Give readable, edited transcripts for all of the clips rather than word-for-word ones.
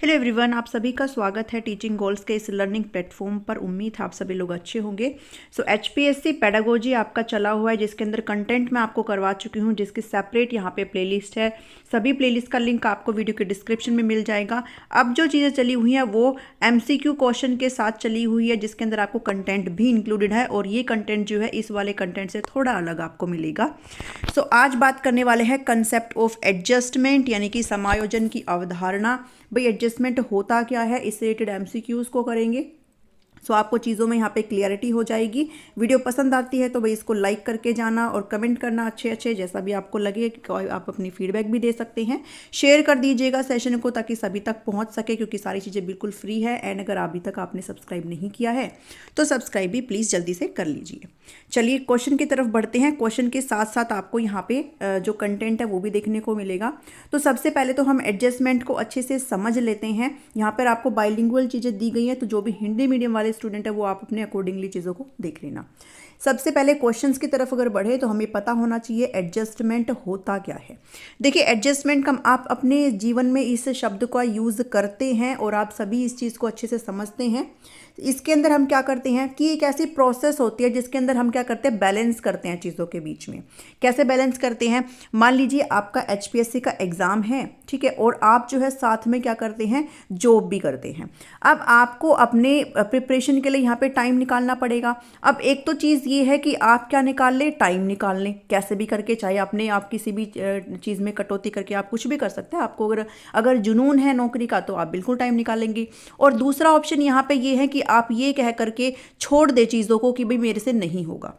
Hello everyone, आप सभी का स्वागत है टीचिंग गोल्स के इस लर्निंग प्लेटफॉर्म पर। उम्मीद है आप सभी लोग अच्छे होंगे। सो एचपीएससी पेडागोजी आपका चला हुआ है, जिसके अंदर कंटेंट मैं आपको करवा चुकी हूँ, जिसकी सेपरेट यहाँ पे प्लेलिस्ट है। सभी प्लेलिस्ट का लिंक आपको वीडियो के डिस्क्रिप्शन में मिल जाएगा। अब जो चीज़ें चली हुई हैं वो एमसीक्यू क्वेश्चन के साथ चली हुई है, जिसके अंदर आपको कंटेंट भी इंक्लूडेड है, और ये कंटेंट जो है इस वाले कंटेंट से थोड़ा अलग आपको मिलेगा। सो आज बात करने वाले हैं कंसेप्ट ऑफ एडजस्टमेंट, यानी कि समायोजन की अवधारणा। भाई एडजस्टमेंट होता क्या है, इससे रिलेटेड एमसीक्यूज को करेंगे। सो आपको चीज़ों में यहाँ पे क्लियरिटी हो जाएगी। वीडियो पसंद आती है तो भाई इसको लाइक करके जाना और कमेंट करना अच्छे अच्छे, जैसा भी आपको लगे। आप अपनी फीडबैक भी दे सकते हैं। शेयर कर दीजिएगा सेशन को, ताकि सभी तक पहुँच सके, क्योंकि सारी चीज़ें बिल्कुल फ्री है। एंड अगर अभी तक आपने सब्सक्राइब नहीं किया है तो सब्सक्राइब भी प्लीज़ जल्दी से कर लीजिए। चलिए क्वेश्चन की तरफ बढ़ते हैं। क्वेश्चन के साथ साथ आपको यहाँ पे जो कंटेंट है वो भी देखने को मिलेगा। तो सबसे पहले तो हम एडजस्टमेंट को अच्छे से समझ लेते हैं। यहाँ पर आपको बाइलिंगुअल चीज़ें दी गई हैं, तो जो भी हिंदी मीडियम वाले स्टूडेंट है वो आप अपने अकॉर्डिंगली चीज़ों को देख लेना। सबसे पहले क्वेश्चंस की तरफ अगर बढ़े तो हमें पता होना चाहिए एडजस्टमेंट होता क्या है। देखिए एडजस्टमेंट का आप अपने जीवन में इस शब्द का यूज़ करते हैं और आप सभी इस चीज़ को अच्छे से समझते हैं। इसके अंदर हम क्या करते हैं कि एक ऐसी प्रोसेस होती है जिसके अंदर हम क्या करते हैं, बैलेंस करते हैं चीज़ों के बीच में। कैसे बैलेंस करते हैं? मान लीजिए आपका एचपीएससी का एग्ज़ाम है, ठीक है, और आप जो है साथ में क्या करते हैं, जॉब भी करते हैं। अब आपको अपने प्रिपरेशन के लिए यहाँ पे टाइम निकालना पड़ेगा। अब एक तो चीज़ ये है कि आप क्या निकाल लें, टाइम निकाल लें कैसे भी करके, चाहे अपने आप किसी भी चीज़ में कटौती करके आप कुछ भी कर सकते हैं। आपको अगर जुनून है नौकरी का तो आप बिल्कुल टाइम निकालेंगे। और दूसरा ऑप्शन यहाँ पे ये है कि आप ये कह करके छोड़ दे चीज़ों को कि भाई मेरे से नहीं होगा।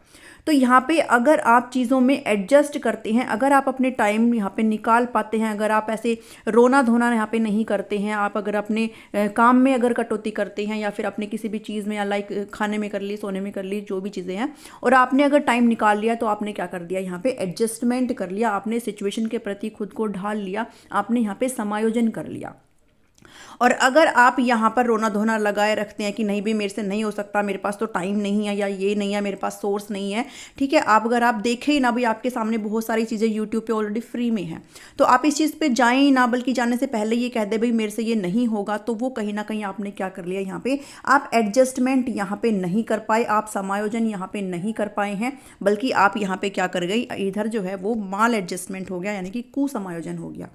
तो यहाँ पे अगर आप चीज़ों में एडजस्ट करते हैं, अगर आप अपने टाइम यहाँ पे निकाल पाते हैं, अगर आप ऐसे रोना धोना यहाँ पे नहीं करते हैं, आप अगर अपने काम में अगर कटौती करते हैं, या फिर अपने किसी भी चीज़ में, या लाइक खाने में कर ली, सोने में कर ली, जो भी चीज़ें हैं, और आपने अगर टाइम निकाल लिया, तो आपने क्या कर दिया, यहाँ पे एडजस्टमेंट कर लिया, आपने सिचुएशन के प्रति खुद को ढाल लिया, आपने यहाँ पे समायोजन कर लिया। और अगर आप यहाँ पर रोना धोना लगाए रखते हैं कि नहीं भी मेरे से नहीं हो सकता, मेरे पास तो टाइम नहीं है, या ये नहीं है, मेरे पास सोर्स नहीं है, ठीक है, आप अगर आप देखें ही ना, भाई आपके सामने बहुत सारी चीज़ें यूट्यूब पे ऑलरेडी फ्री में हैं, तो आप इस चीज़ पे जाएं ही ना, बल्कि जाने से पहले ये कह दे भाई मेरे से ये नहीं होगा, तो वो कहीं ना कहीं आपने क्या कर लिया, यहाँ पे आप एडजस्टमेंट यहाँ पे नहीं कर पाए, आप समायोजन यहाँ पे नहीं कर पाए हैं, बल्कि आप यहाँ पे क्या कर गई, इधर जो है वो माल एडजस्टमेंट हो गया, यानी कि कुसमायोजन हो गया।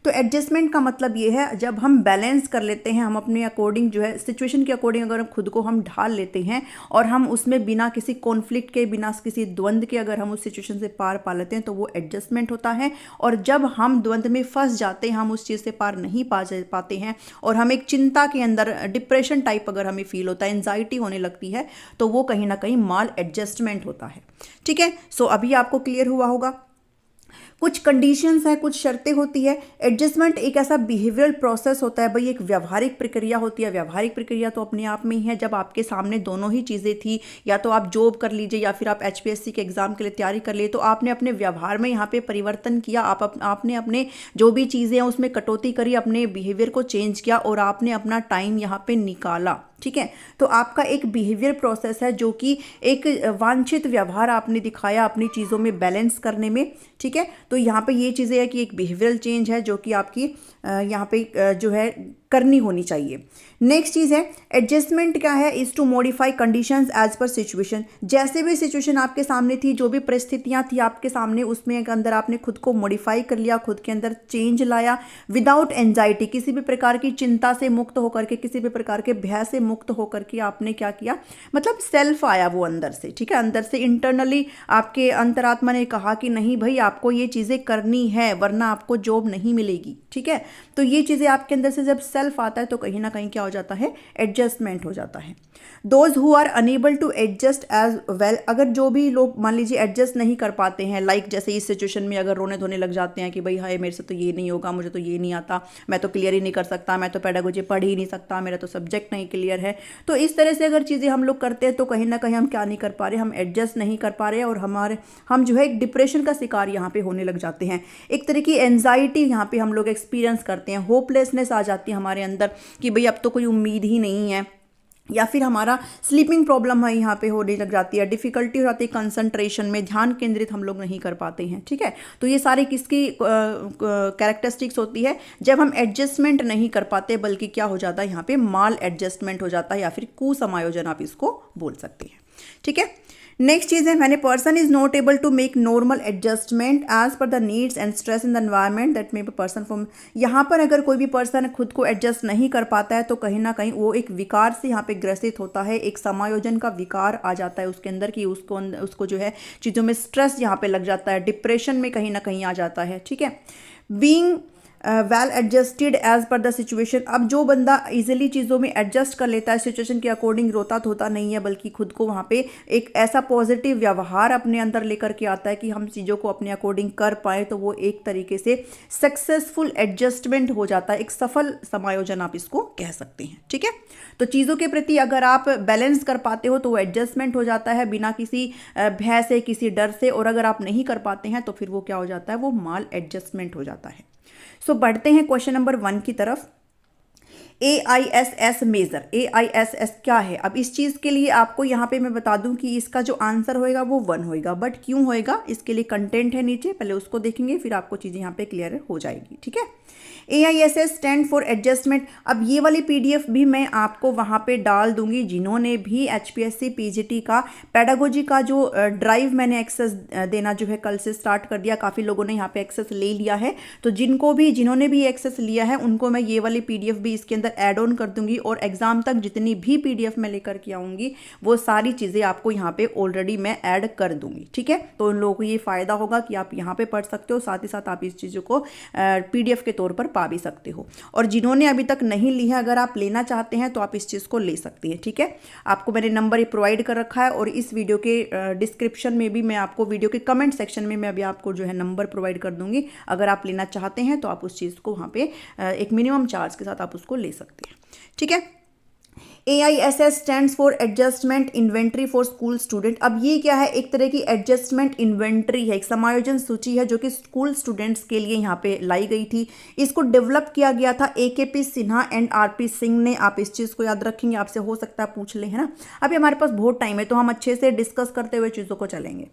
तो एडजस्टमेंट का मतलब ये है, जब हम बैलेंस कर लेते हैं, हम अपने अकॉर्डिंग जो है सिचुएशन के अकॉर्डिंग अगर खुद को हम ढाल लेते हैं, और हम उसमें बिना किसी कॉन्फ्लिक्ट के, बिना किसी द्वंद्व के अगर हम उस सिचुएशन से पार पा लेते हैं, तो वो एडजस्टमेंट होता है। और जब हम द्वंद्व में फंस जाते हैं, हम उस चीज़ से पार नहीं पाते हैं, और हम एक चिंता के अंदर, डिप्रेशन टाइप अगर हमें फील होता है, एंजाइटी होने लगती है, तो वो कहीं ना कहीं माल एडजस्टमेंट होता है। ठीक है, सो अभी आपको क्लियर हुआ होगा। कुछ कंडीशंस हैं, कुछ शर्तें होती है। एडजस्टमेंट एक ऐसा बिहेवियरल प्रोसेस होता है, भाई एक व्यवहारिक प्रक्रिया होती है। व्यवहारिक प्रक्रिया तो अपने आप में ही है, जब आपके सामने दोनों ही चीज़ें थी, या तो आप जॉब कर लीजिए या फिर आप एचपीएससी के एग्जाम के लिए तैयारी कर लिए, तो आपने अपने व्यवहार में यहाँ पे परिवर्तन किया, आपने अपने जो भी चीज़ें हैं उसमें कटौती करी, अपने बिहेवियर को चेंज किया, और आपने अपना टाइम यहाँ पे निकाला। ठीक है, तो आपका एक बिहेवियर प्रोसेस है, जो कि एक वांछित व्यवहार आपने दिखाया अपनी चीज़ों में बैलेंस करने में। ठीक है, तो यहाँ पे ये चीज़ें है कि एक बिहेवियरल चेंज है, जो कि आपकी यहाँ पे जो है करनी होनी चाहिए। नेक्स्ट चीज़ है एडजस्टमेंट क्या है, is to modify conditions as per situation. जैसे भी सिचुएशन आपके सामने थी, जो भी परिस्थितियाँ थी आपके सामने, उसमें अंदर आपने खुद को मॉडिफाई कर लिया, खुद के अंदर चेंज लाया, विदाउट एंजाइटी, किसी भी प्रकार की चिंता से मुक्त होकर के, किसी भी प्रकार के भय से मुक्त होकर के आपने क्या किया, मतलब सेल्फ आया वो अंदर से। ठीक है, अंदर से इंटरनली आपके अंतरात्मा ने कहा कि नहीं भाई आपको ये चीज़ें करनी है, वरना आपको जॉब नहीं मिलेगी। ठीक है, तो ये चीज़ें आपके अंदर से जब सेल्फ आता है, तो कहीं ना कहीं क्या हो जाता है, एडजस्टमेंट हो जाता है। Those who are unable to adjust as well, अगर जो भी लोग मान लीजिए एडजस्ट नहीं कर पाते हैं, लाइक जैसे इस सिचुएशन में अगर रोने धोने लग जाते हैं कि भाई हाय मेरे से तो ये नहीं होगा, मुझे तो ये नहीं आता, मैं तो क्लियर ही नहीं कर सकता, मैं तो पेडागोजी पढ़ ही नहीं सकता, मेरा तो सब्जेक्ट नहीं क्लियर है, तो इस तरह से अगर चीज़ें हम लोग करते हैं, तो कहीं ना कहीं हम क्या नहीं कर पा रहे, हम एडजस्ट नहीं कर पा रहे, और हम जो है एक डिप्रेशन का शिकार यहाँ पे होने लग जाते हैं। एक तरह की एंजाइटी यहाँ पे हम लोग एक्सपीरियंस करते हैं, होपलेसनेस आ जाती है हमारे अंदर कि भाई अब तो कोई उम्मीद ही नहीं है, या फिर हमारा स्लीपिंग प्रॉब्लम है यहाँ पे होने लग जाती है, डिफ़िकल्टी हो जाती है कंसंट्रेशन में, ध्यान केंद्रित हम लोग नहीं कर पाते हैं। ठीक है, तो ये सारी किसकी कैरेक्टरिस्टिक्स होती है, जब हम एडजस्टमेंट नहीं कर पाते, बल्कि क्या हो जाता है यहाँ पे माल एडजस्टमेंट हो जाता है, या फिर कुसमायोजन आप इसको बोल सकते हैं। ठीक है, नेक्स्ट चीज़ है मैंने person is not able to make normal adjustment as per the needs and stress in the environment that may be person from. यहाँ पर अगर कोई भी पर्सन खुद को एडजस्ट नहीं कर पाता है तो कहीं ना कहीं वो एक विकार से यहाँ पे ग्रसित होता है, एक समायोजन का विकार आ जाता है उसके अंदर कि उसको जो है चीज़ों में स्ट्रेस यहाँ पे लग जाता है, डिप्रेशन में कहीं ना कहीं आ जाता है। ठीक है, being well adjusted as per the situation. अब जो बंदा इजीली चीज़ों में एडजस्ट कर लेता है, सिचुएशन के अकॉर्डिंग रोता धोता नहीं है, बल्कि खुद को वहाँ पे एक ऐसा पॉजिटिव व्यवहार अपने अंदर लेकर के आता है कि हम चीज़ों को अपने अकॉर्डिंग कर पाएँ, तो वो एक तरीके से सक्सेसफुल एडजस्टमेंट हो जाता है, एक सफल समायोजन आप इसको कह सकते हैं। ठीक है, तो चीज़ों के प्रति अगर आप बैलेंस कर पाते हो तो वो एडजस्टमेंट हो जाता है बिना किसी भय से, किसी डर से, और अगर आप नहीं कर पाते हैं तो फिर वो क्या हो जाता है, वो माल एडजस्टमेंट हो जाता है। सो बढ़ते हैं क्वेश्चन नंबर 1 की तरफ। AISS मेजर, AISS क्या है? अब इस चीज़ के लिए आपको यहाँ पे मैं बता दूं कि इसका जो आंसर होएगा वो 1 होएगा, बट क्यों होएगा इसके लिए कंटेंट है नीचे, पहले उसको देखेंगे फिर आपको चीज़ें यहाँ पे क्लियर हो जाएगी। ठीक है, AISS स्टैंड फॉर एडजस्टमेंट। अब ये वाली PDF भी मैं आपको वहाँ पे डाल दूंगी, जिन्होंने भी HPSC PGT का पेडागोजी का जो ड्राइव मैंने एक्सेस देना जो है कल से स्टार्ट कर दिया, काफ़ी लोगों ने यहाँ पे एक्सेस ले लिया है, तो जिन्होंने भी एक्सेस लिया है उनको मैं ये वाली PDF भी इसके अंदर ऐड ऑन कर दूंगी, और एग्जाम तक जितनी भी PDF मैं लेकर के आऊँगी वो सारी चीज़ें आपको यहाँ पे ऑलरेडी मैं ऐड कर दूंगी। ठीक है, तो उन लोगों को ये फ़ायदा होगा कि आप यहाँ पे पढ़ सकते हो, साथ ही साथ आप इस चीज़ों को PDF के तौर पर पा भी सकते हो। और जिन्होंने अभी तक नहीं ली है, अगर आप लेना चाहते हैं तो आप इस चीज़ को ले सकते हैं। ठीक है, आपको मैंने नंबर प्रोवाइड कर रखा है, और इस वीडियो के डिस्क्रिप्शन में भी मैं आपको, वीडियो के कमेंट सेक्शन में मैं अभी आपको जो है नंबर प्रोवाइड कर दूंगी। अगर आप लेना चाहते हैं तो आप उस चीज़ को वहाँ पे एक मिनिमम चार्ज के साथ आप उसको ले सकते हैं। ठीक है, AISS stands for adjustment inventory for school student. अब ये क्या है, एक तरह की एडजस्टमेंट इन्वेंट्री है, एक समायोजन सूची है जो कि स्कूल स्टूडेंट्स के लिए यहाँ पे लाई गई थी। इसको डेवलप किया गया था AKP Sinha and RP Singh ने। आप इस चीज़ को याद रखेंगे, आपसे हो सकता है पूछ ले, है ना। अभी हमारे पास बहुत टाइम है तो हम अच्छे से डिस्कस करते हुए चीज़ों को चलेंगे।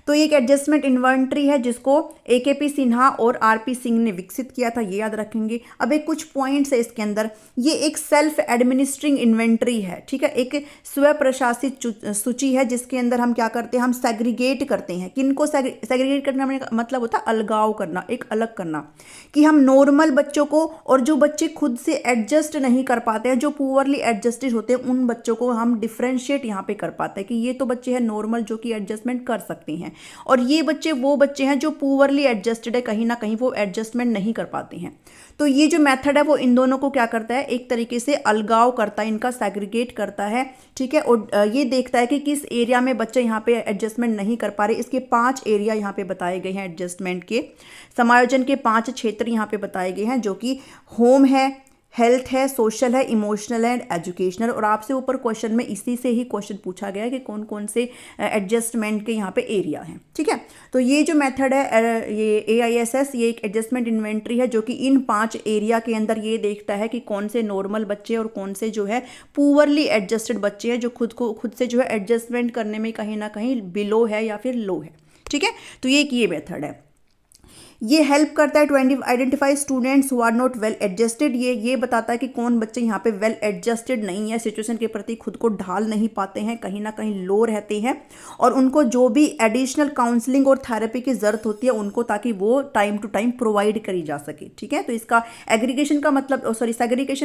तो एक एडजस्टमेंट इन्वेंट्री है जिसको AKP सिन्हा और RP सिंह ने विकसित किया था, ये याद रखेंगे। अब एक कुछ पॉइंट्स है इसके अंदर, ये एक सेल्फ एडमिनिस्ट्रिंग इन्वेंट्री है। ठीक है, एक स्व प्रशासित सूची है जिसके अंदर हम क्या करते हैं, हम सेग्रीगेट करते हैं। किनको सेग्रीगेट करना मतलब होता है अलगाव करना, एक अलग करना, कि हम नॉर्मल बच्चों को और जो बच्चे खुद से एडजस्ट नहीं कर पाते हैं, जो पुअरली एडजस्टेड होते हैं, उन बच्चों को हम डिफ्रेंशिएट यहाँ पे कर पाते हैं कि ये तो बच्चे हैं नॉर्मल जो कि एडजस्टमेंट कर सकते हैं, और ये बच्चे वो बच्चे हैं जो पुअरली एडजस्टेड है, कहीं ना कहीं वो एडजस्टमेंट नहीं कर पाते हैं। तो ये जो मेथड है वो इन दोनों को क्या करता है, एक तरीके से अलगाव करता है, इनका सेग्रीगेट करता है। ठीक है, और ये देखता है कि किस एरिया में बच्चे यहाँ पे एडजस्टमेंट नहीं कर पा रहे। इसके 5 एरिया यहाँ पे बताए गए हैं, एडजस्टमेंट के समायोजन के 5 क्षेत्र यहाँ पे बताए गए हैं, जो कि होम है, हेल्थ है, सोशल है, इमोशनल एंड एजुकेशनल। और आपसे ऊपर क्वेश्चन में इसी से ही क्वेश्चन पूछा गया है कि कौन कौन से एडजस्टमेंट के यहाँ पे एरिया हैं। ठीक है, तो ये जो मेथड है, ये AISS, ये एक एडजस्टमेंट इन्वेंट्री है जो कि इन 5 एरिया के अंदर ये देखता है कि कौन से नॉर्मल बच्चे और कौन से जो है पुअरली एडजस्टेड बच्चे हैं, जो खुद से जो है एडजस्टमेंट करने में कहीं ना कहीं बिलो है या फिर लो है। ठीक है, तो ये मेथड है, ये हेल्प करता है to identify students who are not well adjusted. ये बताता है कि कौन बच्चे यहाँ पे वेल एडजस्टेड नहीं है, सिचुएशन के प्रति खुद को ढाल नहीं पाते हैं, कहीं ना कहीं लो रहते हैं, और उनको जो भी एडिशनल काउंसलिंग और थेरेपी की ज़रूरत होती है उनको, ताकि वो टाइम टू टाइम प्रोवाइड करी जा सके। ठीक है, तो इसका सेग्रीगेशन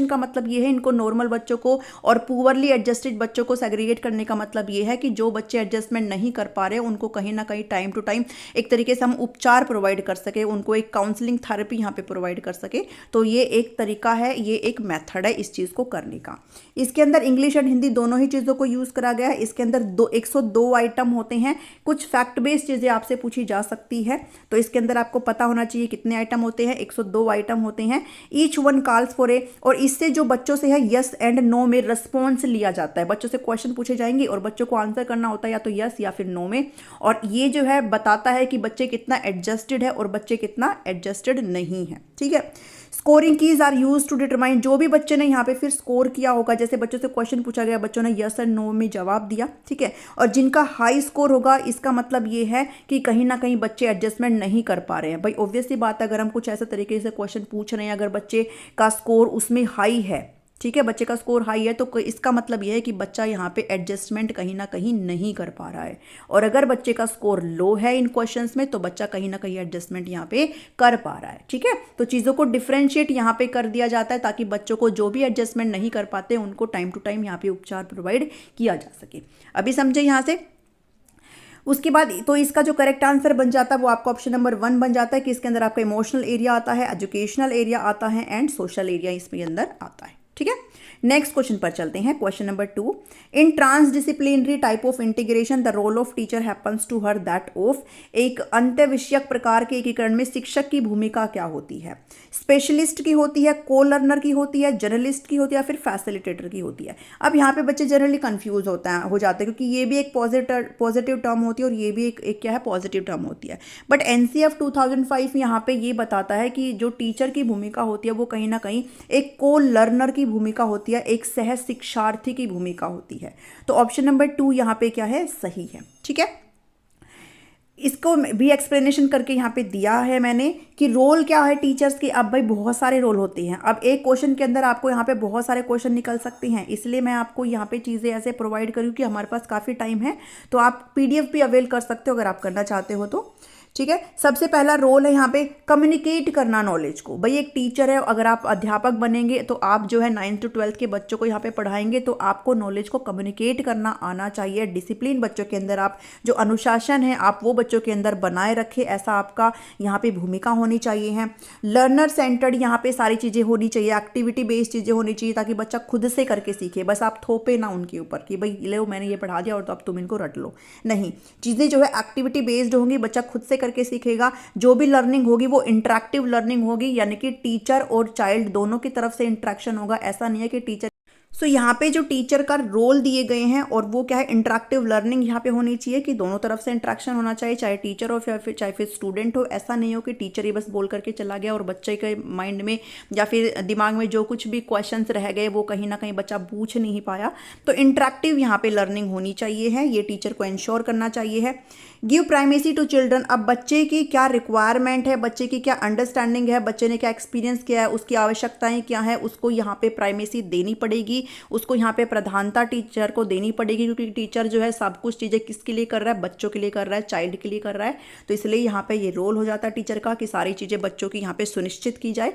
का मतलब ये है, इनको नॉर्मल बच्चों को और पुअरली एडजस्टेड बच्चों को सेग्रीगेट करने का मतलब ये है कि जो बच्चे एडजस्टमेंट नहीं कर पा रहे उनको कहीं ना कहीं टाइम टू टाइम एक तरीके से हम उपचार प्रोवाइड कर सके, उनको एक काउंसलिंग थेरेपी यहाँ पे प्रोवाइड कर सके। तो ये एक तरीका है, ये एक मेथड है इस चीज़ को करने का। इसके अंदर इंग्लिश एंड हिंदी दोनों ही चीज़ों को यूज़ करा गया है। इसके अंदर 102 आइटम होते हैं। कुछ फैक्ट बेस्ड चीज़ें आपसे पूछी जा सकती है, तो इसके अंदर आपको पता होना चाहिए कितने आइटम होते हैं। 102 आइटम होते हैं। Each one calls for a, और इससे जो बच्चों से है यस एंड नो में रिस्पॉन्स लिया जाता है। बच्चों से क्वेश्चन पूछे जाएंगे और बच्चों को आंसर करना होता है या तो यस या फिर नो में, और ये जो है बताता है कि बच्चे कितना एडजस्टेड है और बच्चे कितना एडजस्टेड नहीं है। ठीक है, scoring keys are use to determine, जो भी बच्चे ने यहाँ पे फिर स्कोर किया होगा, जैसे बच्चों से क्वेश्चन पूछा गया, बच्चों ने यस और नो में जवाब दिया, ठीक है, और जिनका हाई स्कोर होगा इसका मतलब ये है कि कहीं ना कहीं बच्चे एडजस्टमेंट नहीं कर पा रहे हैं। भाई ऑब्वियसली बात है, अगर हम कुछ ऐसे तरीके से क्वेश्चन पूछ रहे हैं, अगर बच्चे का स्कोर उसमें हाई है, ठीक है, बच्चे का स्कोर हाई है, तो इसका मतलब यह है कि बच्चा यहाँ पे एडजस्टमेंट कहीं ना कहीं नहीं कर पा रहा है। और अगर बच्चे का स्कोर लो है इन क्वेश्चंस में, तो बच्चा कहीं ना कहीं एडजस्टमेंट यहाँ पे कर पा रहा है, ठीक है। तो चीज़ों को डिफ्रेंशिएट यहाँ पे कर दिया जाता है ताकि बच्चों को जो भी एडजस्टमेंट नहीं कर पाते उनको टाइम टू टाइम यहाँ पे उपचार प्रोवाइड किया जा सके। अभी समझे यहाँ से। उसके बाद तो इसका जो करेक्ट आंसर बन जाता है वो आपका ऑप्शन नंबर 1 बन जाता है कि इसके अंदर आपका इमोशनल एरिया आता है, एजुकेशनल एरिया आता है एंड सोशल एरिया इसमें अंदर आता है, ठीक है। नेक्स्ट क्वेश्चन पर चलते हैं। Question number 2, in transdisciplinary type of integration the role of teacher happens to her that of, एक अंतःविषयक प्रकार के एकीकरण में शिक्षक की भूमिका क्या होती है? स्पेशलिस्ट की होती है, को लर्नर की होती है, जर्नलिस्ट की होती है, फिर फैसिलिटेटर की होती है। अब यहाँ पे बच्चे जनरली कंफ्यूज हो जाते हैं क्योंकि ये भी एक पॉजिटिव टर्म होती है और ये भी एक क्या है, पॉजिटिव टर्म होती है। बट NCF 2005 यहाँ पे ये बताता है कि जो टीचर की भूमिका होती है वो कहीं ना कहीं एक को लर्नर की भूमिका होती है, एक सह शिक्षार्थी की भूमिका होती है। तो ऑप्शन नंबर 2 यहाँ पे क्या है, सही है, ठीक है। इसको भी एक्सप्लेनेशन करके यहाँ पे दिया है मैंने कि रोल क्या है टीचर्स के। अब भाई बहुत सारे रोल होते हैं, अब एक क्वेश्चन के अंदर आपको यहाँ पे बहुत सारे क्वेश्चन निकल सकते हैं, इसलिए मैं आपको यहाँ पे चीज़ें ऐसे प्रोवाइड करूँ कि हमारे पास काफ़ी टाइम है, तो आप PDF भी अवेल कर सकते हो अगर आप करना चाहते हो तो, ठीक है। सबसे पहला रोल है यहाँ पे कम्युनिकेट करना नॉलेज को। भाई एक टीचर है, अगर आप अध्यापक बनेंगे तो आप जो है 9th to 12th के बच्चों को यहाँ पे पढ़ाएंगे, तो आपको नॉलेज को कम्युनिकेट करना आना चाहिए। डिसिप्लिन बच्चों के अंदर, आप जो अनुशासन है आप वो बच्चों के अंदर बनाए रखें, ऐसा आपका यहाँ पे भूमिका होनी चाहिए है। लर्नर सेंटर्ड यहाँ पे सारी चीज़ें होनी चाहिए, एक्टिविटी बेस्ड चीज़ें होनी चाहिए ताकि बच्चा खुद से करके सीखे, बस आप थोपे ना उनके ऊपर कि भाई लो मैंने ये पढ़ा दिया और तो अब तुम इनको रट लो, नहीं, चीज़ें जो है एक्टिविटी बेस्ड होंगी, बच्चा खुद से करके सीखेगा। जो भी लर्निंग होगी वो इंटरैक्टिव लर्निंग होगी, यानी कि टीचर और चाइल्ड दोनों की तरफ से इंटरेक्शन होगा। ऐसा नहीं है कि टीचर यहाँ पे जो टीचर का रोल दिए गए हैं और वो क्या है, इंटरैक्टिव लर्निंग यहाँ पे होनी चाहिए कि दोनों तरफ से इंटरेक्शन होना चाहिए, चाहे टीचर हो चाहे फिर स्टूडेंट हो। ऐसा नहीं हो कि टीचर ही बस बोल करके चला गया और बच्चे के माइंड में या फिर दिमाग में जो कुछ भी क्वेश्चंस रह गए वो कहीं ना कहीं बच्चा पूछ नहीं पाया। तो इंटरैक्टिव यहाँ पे लर्निंग होनी चाहिए है, ये टीचर को इंश्योर करना चाहिए है। गिव प्राइमेसी टू चिल्ड्रन, अब बच्चे की क्या रिक्वायरमेंट है, बच्चे की क्या अंडरस्टैंडिंग है, बच्चे ने क्या एक्सपीरियंस किया है, उसकी आवश्यकताएं क्या है, उसको यहाँ पे प्राइमेसी देनी पड़ेगी, उसको यहाँ पे प्रधानता टीचर को देनी पड़ेगी, क्योंकि टीचर जो है सब कुछ चीज़ें किसके लिए कर रहा है, बच्चों के लिए कर रहा है, चाइल्ड के लिए कर रहा है। तो इसलिए यहाँ पे ये रोल हो जाता है टीचर का कि सारी चीज़ें बच्चों की यहाँ पे सुनिश्चित की जाए।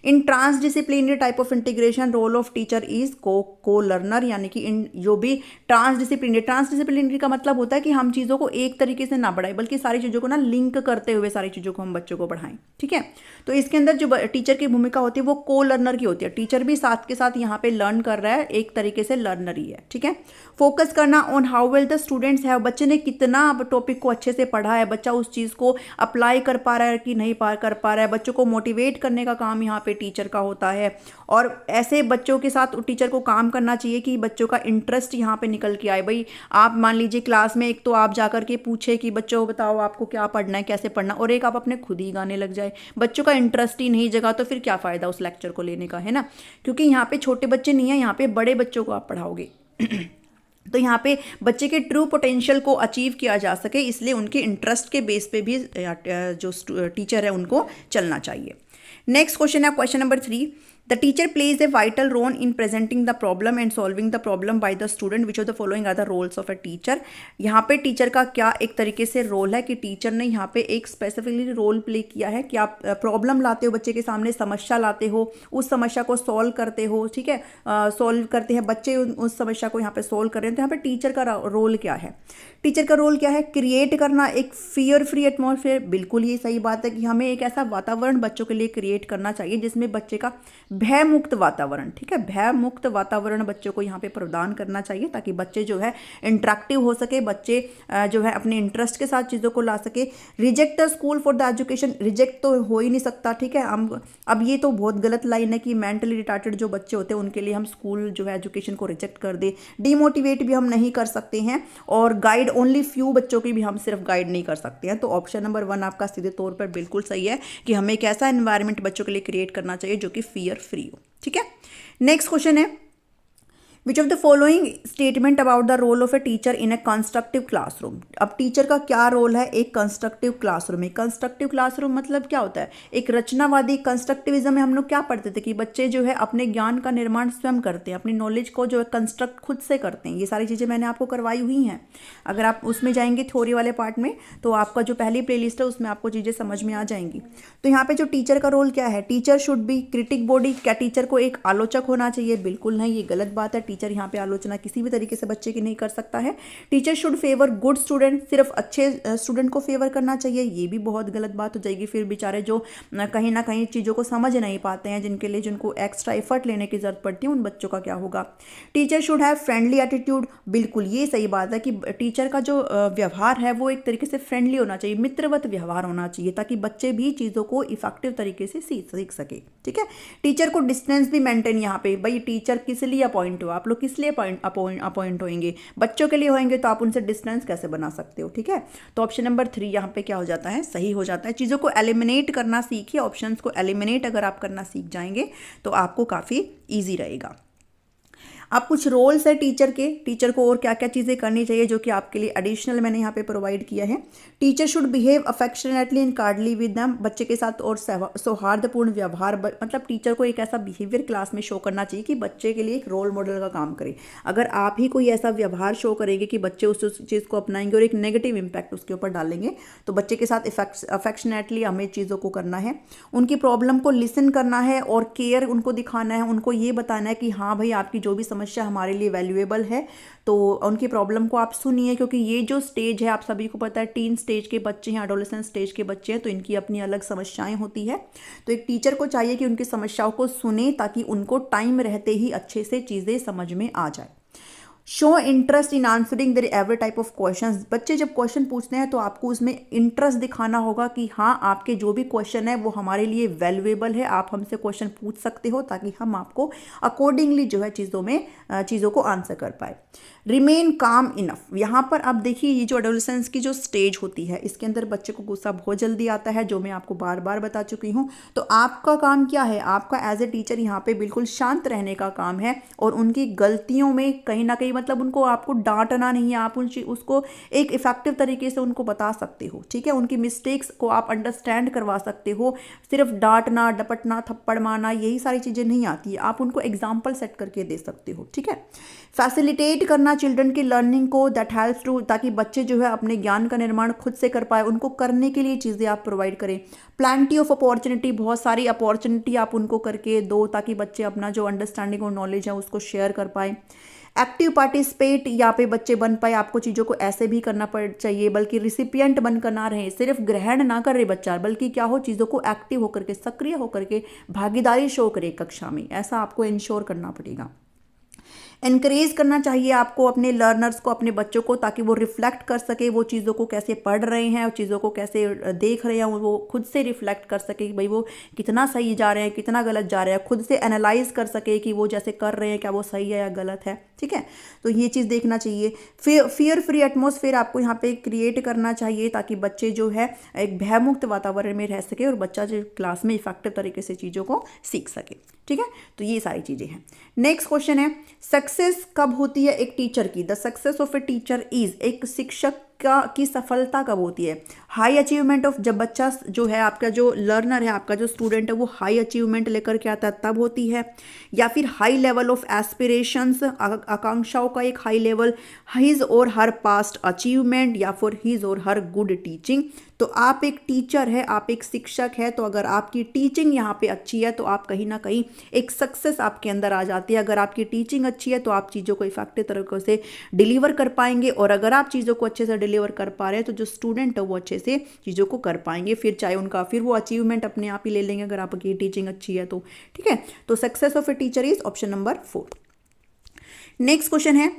In transdisciplinary type of integration role of teacher is co learner, यानी कि इन जो भी ट्रांसडिसिप्लिनरी का मतलब होता है कि हम चीज़ों को एक तरीके से ना पढ़ाएं बल्कि सारी चीज़ों को ना लिंक करते हुए सारी चीज़ों को हम बच्चों को पढ़ाएं, ठीक है। तो इसके अंदर जो टीचर की भूमिका होती है वो को लर्नर की होती है, टीचर भी साथ के साथ यहाँ पे लर्न कर रहा है, एक तरीके से लर्नर ही है, ठीक है। फोकस करना on how well the students है, बच्चे ने कितना टॉपिक को अच्छे से पढ़ा है, बच्चा उस चीज़ को अप्लाई कर पा रहा है कि नहीं कर पा रहा है, बच्चों को मोटिवेट करने का काम यहाँ पे टीचर का होता है। और ऐसे बच्चों के साथ टीचर को काम करना चाहिए कि बच्चों का इंटरेस्ट यहाँ पे निकल के आए। भाई आप मान लीजिए क्लास में एक तो आप जाकर के पूछे कि बच्चों बताओ आपको क्या पढ़ना है, कैसे पढ़ना, और एक आप अपने खुद ही गाने लग जाए, बच्चों का इंटरेस्ट ही नहीं जगा तो फिर क्या फ़ायदा उस लेक्चर को लेने का, है ना। क्योंकि यहाँ पे छोटे बच्चे नहीं है, यहाँ पे बड़े बच्चों को आप पढ़ाओगे तो यहाँ पे बच्चे के ट्रू पोटेंशियल को अचीव किया जा सके, इसलिए उनके इंटरेस्ट के बेस पे भी जो टीचर है उनको चलना चाहिए। नेक्स्ट क्वेश्चन है question number 3, The teacher plays a vital role in presenting the problem and solving the problem by the student. Which of the following are the roles of a teacher? यहाँ पे teacher का क्या एक तरीके से role है कि teacher ने यहाँ पे एक स्पेसिफिकली रोल प्ले किया है कि आप प्रॉब्लम लाते हो बच्चे के सामने, समस्या लाते हो, उस समस्या को सॉल्व करते हो, ठीक है, सॉल्व करते हैं बच्चे उस समस्या को यहाँ पे सॉल्व कर रहे हैं। तो यहाँ पे टीचर का रोल क्या है? टीचर का रोल क्या है? क्रिएट करना एक फियर फ्री एटमॉस्फेयर। बिल्कुल ये सही बात है कि हमें एक ऐसा वातावरण बच्चों के लिए क्रिएट करना चाहिए जिसमें बच्चे का भय मुक्त वातावरण, ठीक है, भय मुक्त वातावरण बच्चों को यहाँ पे प्रदान करना चाहिए ताकि बच्चे जो है इंटरेक्टिव हो सके, बच्चे जो है अपने इंटरेस्ट के साथ चीज़ों को ला सके। Reject the school for the education, reject तो हो ही नहीं सकता, ठीक है। हम अब ये तो बहुत गलत लाइन है कि मेंटली रिटार्टेड जो बच्चे होते हैं उनके लिए हम स्कूल जो है एजुकेशन को रिजेक्ट कर दे। डीमोटिवेट भी हम नहीं कर सकते हैं, और गाइड ओनली फ्यू बच्चों की भी हम सिर्फ गाइड नहीं कर सकते हैं। तो ऑप्शन नंबर 1 आपका सीधे तौर पर बिल्कुल सही है कि हमें एक ऐसा एनवायरनमेंट बच्चों के लिए क्रिएट करना चाहिए जो कि फियर फ्री हो, ठीक है। नेक्स्ट क्वेश्चन है, which of the following statement about the role of a teacher in a constructive classroom. अब टीचर का क्या रोल है एक कंस्ट्रक्टिव क्लासरूम में। कंस्ट्रक्टिव क्लासरूम मतलब क्या होता है, एक रचनावादी कंस्ट्रक्टिविज्म में हम लोग क्या पढ़ते थे कि बच्चे जो है अपने ज्ञान का निर्माण स्वयं करते हैं, अपनी नॉलेज को जो है कंस्ट्रक्ट खुद से करते हैं। ये सारी चीज़ें मैंने आपको करवाई हुई हैं, अगर आप उसमें जाएंगे थ्योरी वाले पार्ट में तो आपका जो पहली प्लेलिस्ट है उसमें आपको चीज़ें समझ में आ जाएंगी। तो यहाँ पे जो टीचर का रोल क्या है, teacher should be critic body. क्या टीचर को एक आलोचक होना चाहिए? बिल्कुल नहीं, ये गलत बात है। टीचर यहाँ पे आलोचना किसी भी तरीके से बच्चे की नहीं कर सकता है। Teacher should favour good student, सिर्फ अच्छे स्टूडेंट को फेवर करना चाहिए, ये भी बहुत गलत बात हो जाएगी। फिर बेचारे जो कहीं ना कहीं चीज़ों को समझ नहीं पाते हैं, जिनको एक्स्ट्रा एफर्ट लेने की जरूरत पड़ती है, उन बच्चों का क्या होगा। Teacher should have friendly attitude, बिल्कुल ये सही बात है कि टीचर का जो व्यवहार है वो एक तरीके से फ्रेंडली होना चाहिए, मित्रवत व्यवहार होना चाहिए, ताकि बच्चे भी चीज़ों को इफेक्टिव तरीके से सीख सके, ठीक है। टीचर को डिस्टेंस भी मेंटेन, यहाँ पे भाई टीचर किस लिए अपॉइंट हो, आप लोग किस लिए अपॉइंट होंगे, बच्चों के लिए होंगे तो आप उनसे डिस्टेंस कैसे बना सकते हो, ठीक है। तो ऑप्शन नंबर 3 यहाँ पे क्या हो जाता है, सही हो जाता है। चीज़ों को एलिमिनेट करना सीखिए, ऑप्शंस को एलिमिनेट अगर आप करना सीख जाएंगे तो आपको काफ़ी ईजी रहेगा। अब कुछ रोल्स है टीचर के, टीचर को और क्या क्या चीज़ें करनी चाहिए जो कि आपके लिए एडिशनल मैंने यहाँ पे प्रोवाइड किया है। Teacher should behave affectionately and kindly with them, बच्चे के साथ और सौहार्दपूर्ण व्यवहार, मतलब टीचर को एक ऐसा बिहेवियर क्लास में शो करना चाहिए कि बच्चे के लिए एक रोल मॉडल का काम करे। अगर आप ही कोई ऐसा व्यवहार शो करेंगे कि बच्चे उस चीज़ को अपनाएंगे और एक नेगेटिव इंपैक्ट उसके ऊपर डालेंगे, तो बच्चे के साथ अफेक्शनेटली हमें चीज़ों को करना है, उनकी प्रॉब्लम को लिसन करना है और केयर उनको दिखाना है, उनको ये बताना है कि हाँ भाई आपकी जो भी समस्या हमारे लिए वैल्यूएबल है, तो उनकी प्रॉब्लम को आप सुनिए। क्योंकि ये जो स्टेज है आप सभी को पता है, टीन स्टेज के बच्चे हैं, एडोलेसेंट स्टेज के बच्चे हैं, तो इनकी अपनी अलग समस्याएं होती है। तो एक टीचर को चाहिए कि उनकी समस्याओं को सुने ताकि उनको टाइम रहते ही अच्छे से चीज़ें समझ में आ जाए। Show interest in answering their every type of questions, बच्चे जब क्वेश्चन पूछते हैं तो आपको उसमें इंटरेस्ट दिखाना होगा कि हाँ आपके जो भी क्वेश्चन है वो हमारे लिए वैल्यूएबल है, आप हमसे क्वेश्चन पूछ सकते हो, ताकि हम आपको अकॉर्डिंगली जो है चीज़ों को आंसर कर पाए। रिमेन काम इनफ, यहाँ पर आप देखिए ये जो एडोलेसेंस की जो स्टेज होती है इसके अंदर बच्चे को गुस्सा बहुत जल्दी आता है, जो मैं आपको बार बार बता चुकी हूँ। तो आपका काम क्या है, आपका एज ए टीचर यहाँ पे बिल्कुल शांत रहने का काम है, और उनकी गलतियों में कहीं ना कहीं मतलब उनको आपको डांटना नहीं है, आप उसको एक इफेक्टिव तरीके से उनको बता सकते हो, ठीक है। उनकी मिस्टेक्स को आप अंडरस्टैंड करवा सकते हो, सिर्फ डांटना, डपटना, थप्पड़ मारना यही सारी चीज़ें नहीं आती है, आप उनको एग्जाम्पल सेट करके दे सकते हो, ठीक है। फैसिलिटेट करना चिल्ड्रन की लर्निंग को, दैट हेल्प्स टू, ताकि बच्चे जो है अपने ज्ञान का निर्माण खुद से कर पाए, उनको करने के लिए चीज़ें आप प्रोवाइड करें। प्लेंटी ऑफ अपॉर्चुनिटी, बहुत सारी अपॉर्चुनिटी आप उनको करके दो ताकि बच्चे अपना जो अंडरस्टैंडिंग और नॉलेज है उसको शेयर कर पाए। एक्टिव पार्टिसिपेट, यहाँ पे बच्चे बन पाए, आपको चीज़ों को ऐसे भी करना चाहिए, बल्कि रिसिपिएंट बनकर ना रहे, सिर्फ ग्रहण ना करे बच्चा, बल्कि क्या हो चीज़ों को एक्टिव होकर के, सक्रिय होकर के भागीदारी शो करे कक्षा में, ऐसा आपको इंश्योर करना पड़ेगा। एनकरेज करना चाहिए आपको अपने लर्नर्स को, अपने बच्चों को, ताकि वो रिफ्लेक्ट कर सके, वो चीज़ों को कैसे पढ़ रहे हैं और चीज़ों को कैसे देख रहे हैं, वो खुद से रिफ्लेक्ट कर सके कि भाई वो कितना सही जा रहे हैं, कितना गलत जा रहे हैं, खुद से एनालाइज कर सके कि वो जैसे कर रहे हैं क्या वो सही है या गलत है, ठीक है। तो ये चीज़ देखना चाहिए। फियर फ्री एटमॉस्फेयर आपको यहाँ पे क्रिएट करना चाहिए ताकि बच्चे जो है एक भयमुक्त वातावरण में रह सके और बच्चा जो क्लास में इफेक्टिव तरीके से चीज़ों को सीख सके, ठीक है। तो ये सारी चीज़ें हैं। नेक्स्ट क्वेश्चन है, सक्सेस कब होती है एक टीचर की, the success of a teacher is, एक शिक्षक की सफलता कब होती है। हाई अचीवमेंट ऑफ, जब बच्चा जो है आपका जो लर्नर है, आपका जो स्टूडेंट है वो हाई अचीवमेंट लेकर के आता है तब होती है, या फिर हाई लेवल ऑफ एस्पिरेशंस, आकांक्षाओं का एक हाई लेवल, हिज और हर पास्ट अचीवमेंट, या फिर हिज और हर गुड टीचिंग, तो आप एक टीचर है, आप एक शिक्षक है, तो अगर आपकी टीचिंग यहाँ पे अच्छी है तो आप कहीं ना कहीं एक सक्सेस आपके अंदर आ जाती है। अगर आपकी टीचिंग अच्छी है तो आप चीज़ों को इफेक्टिव तरीके से डिलीवर कर पाएंगे, और अगर आप चीज़ों को अच्छे से डिलीवर कर पा रहे हैं तो जो स्टूडेंट है वो अच्छे से चीज़ों को कर पाएंगे, फिर चाहे उनका फिर वो अचीवमेंट अपने आप ही ले लेंगे अगर आपकी टीचिंग अच्छी है तो। ठीक है, तो success of a teacher is option number 4। Next question है,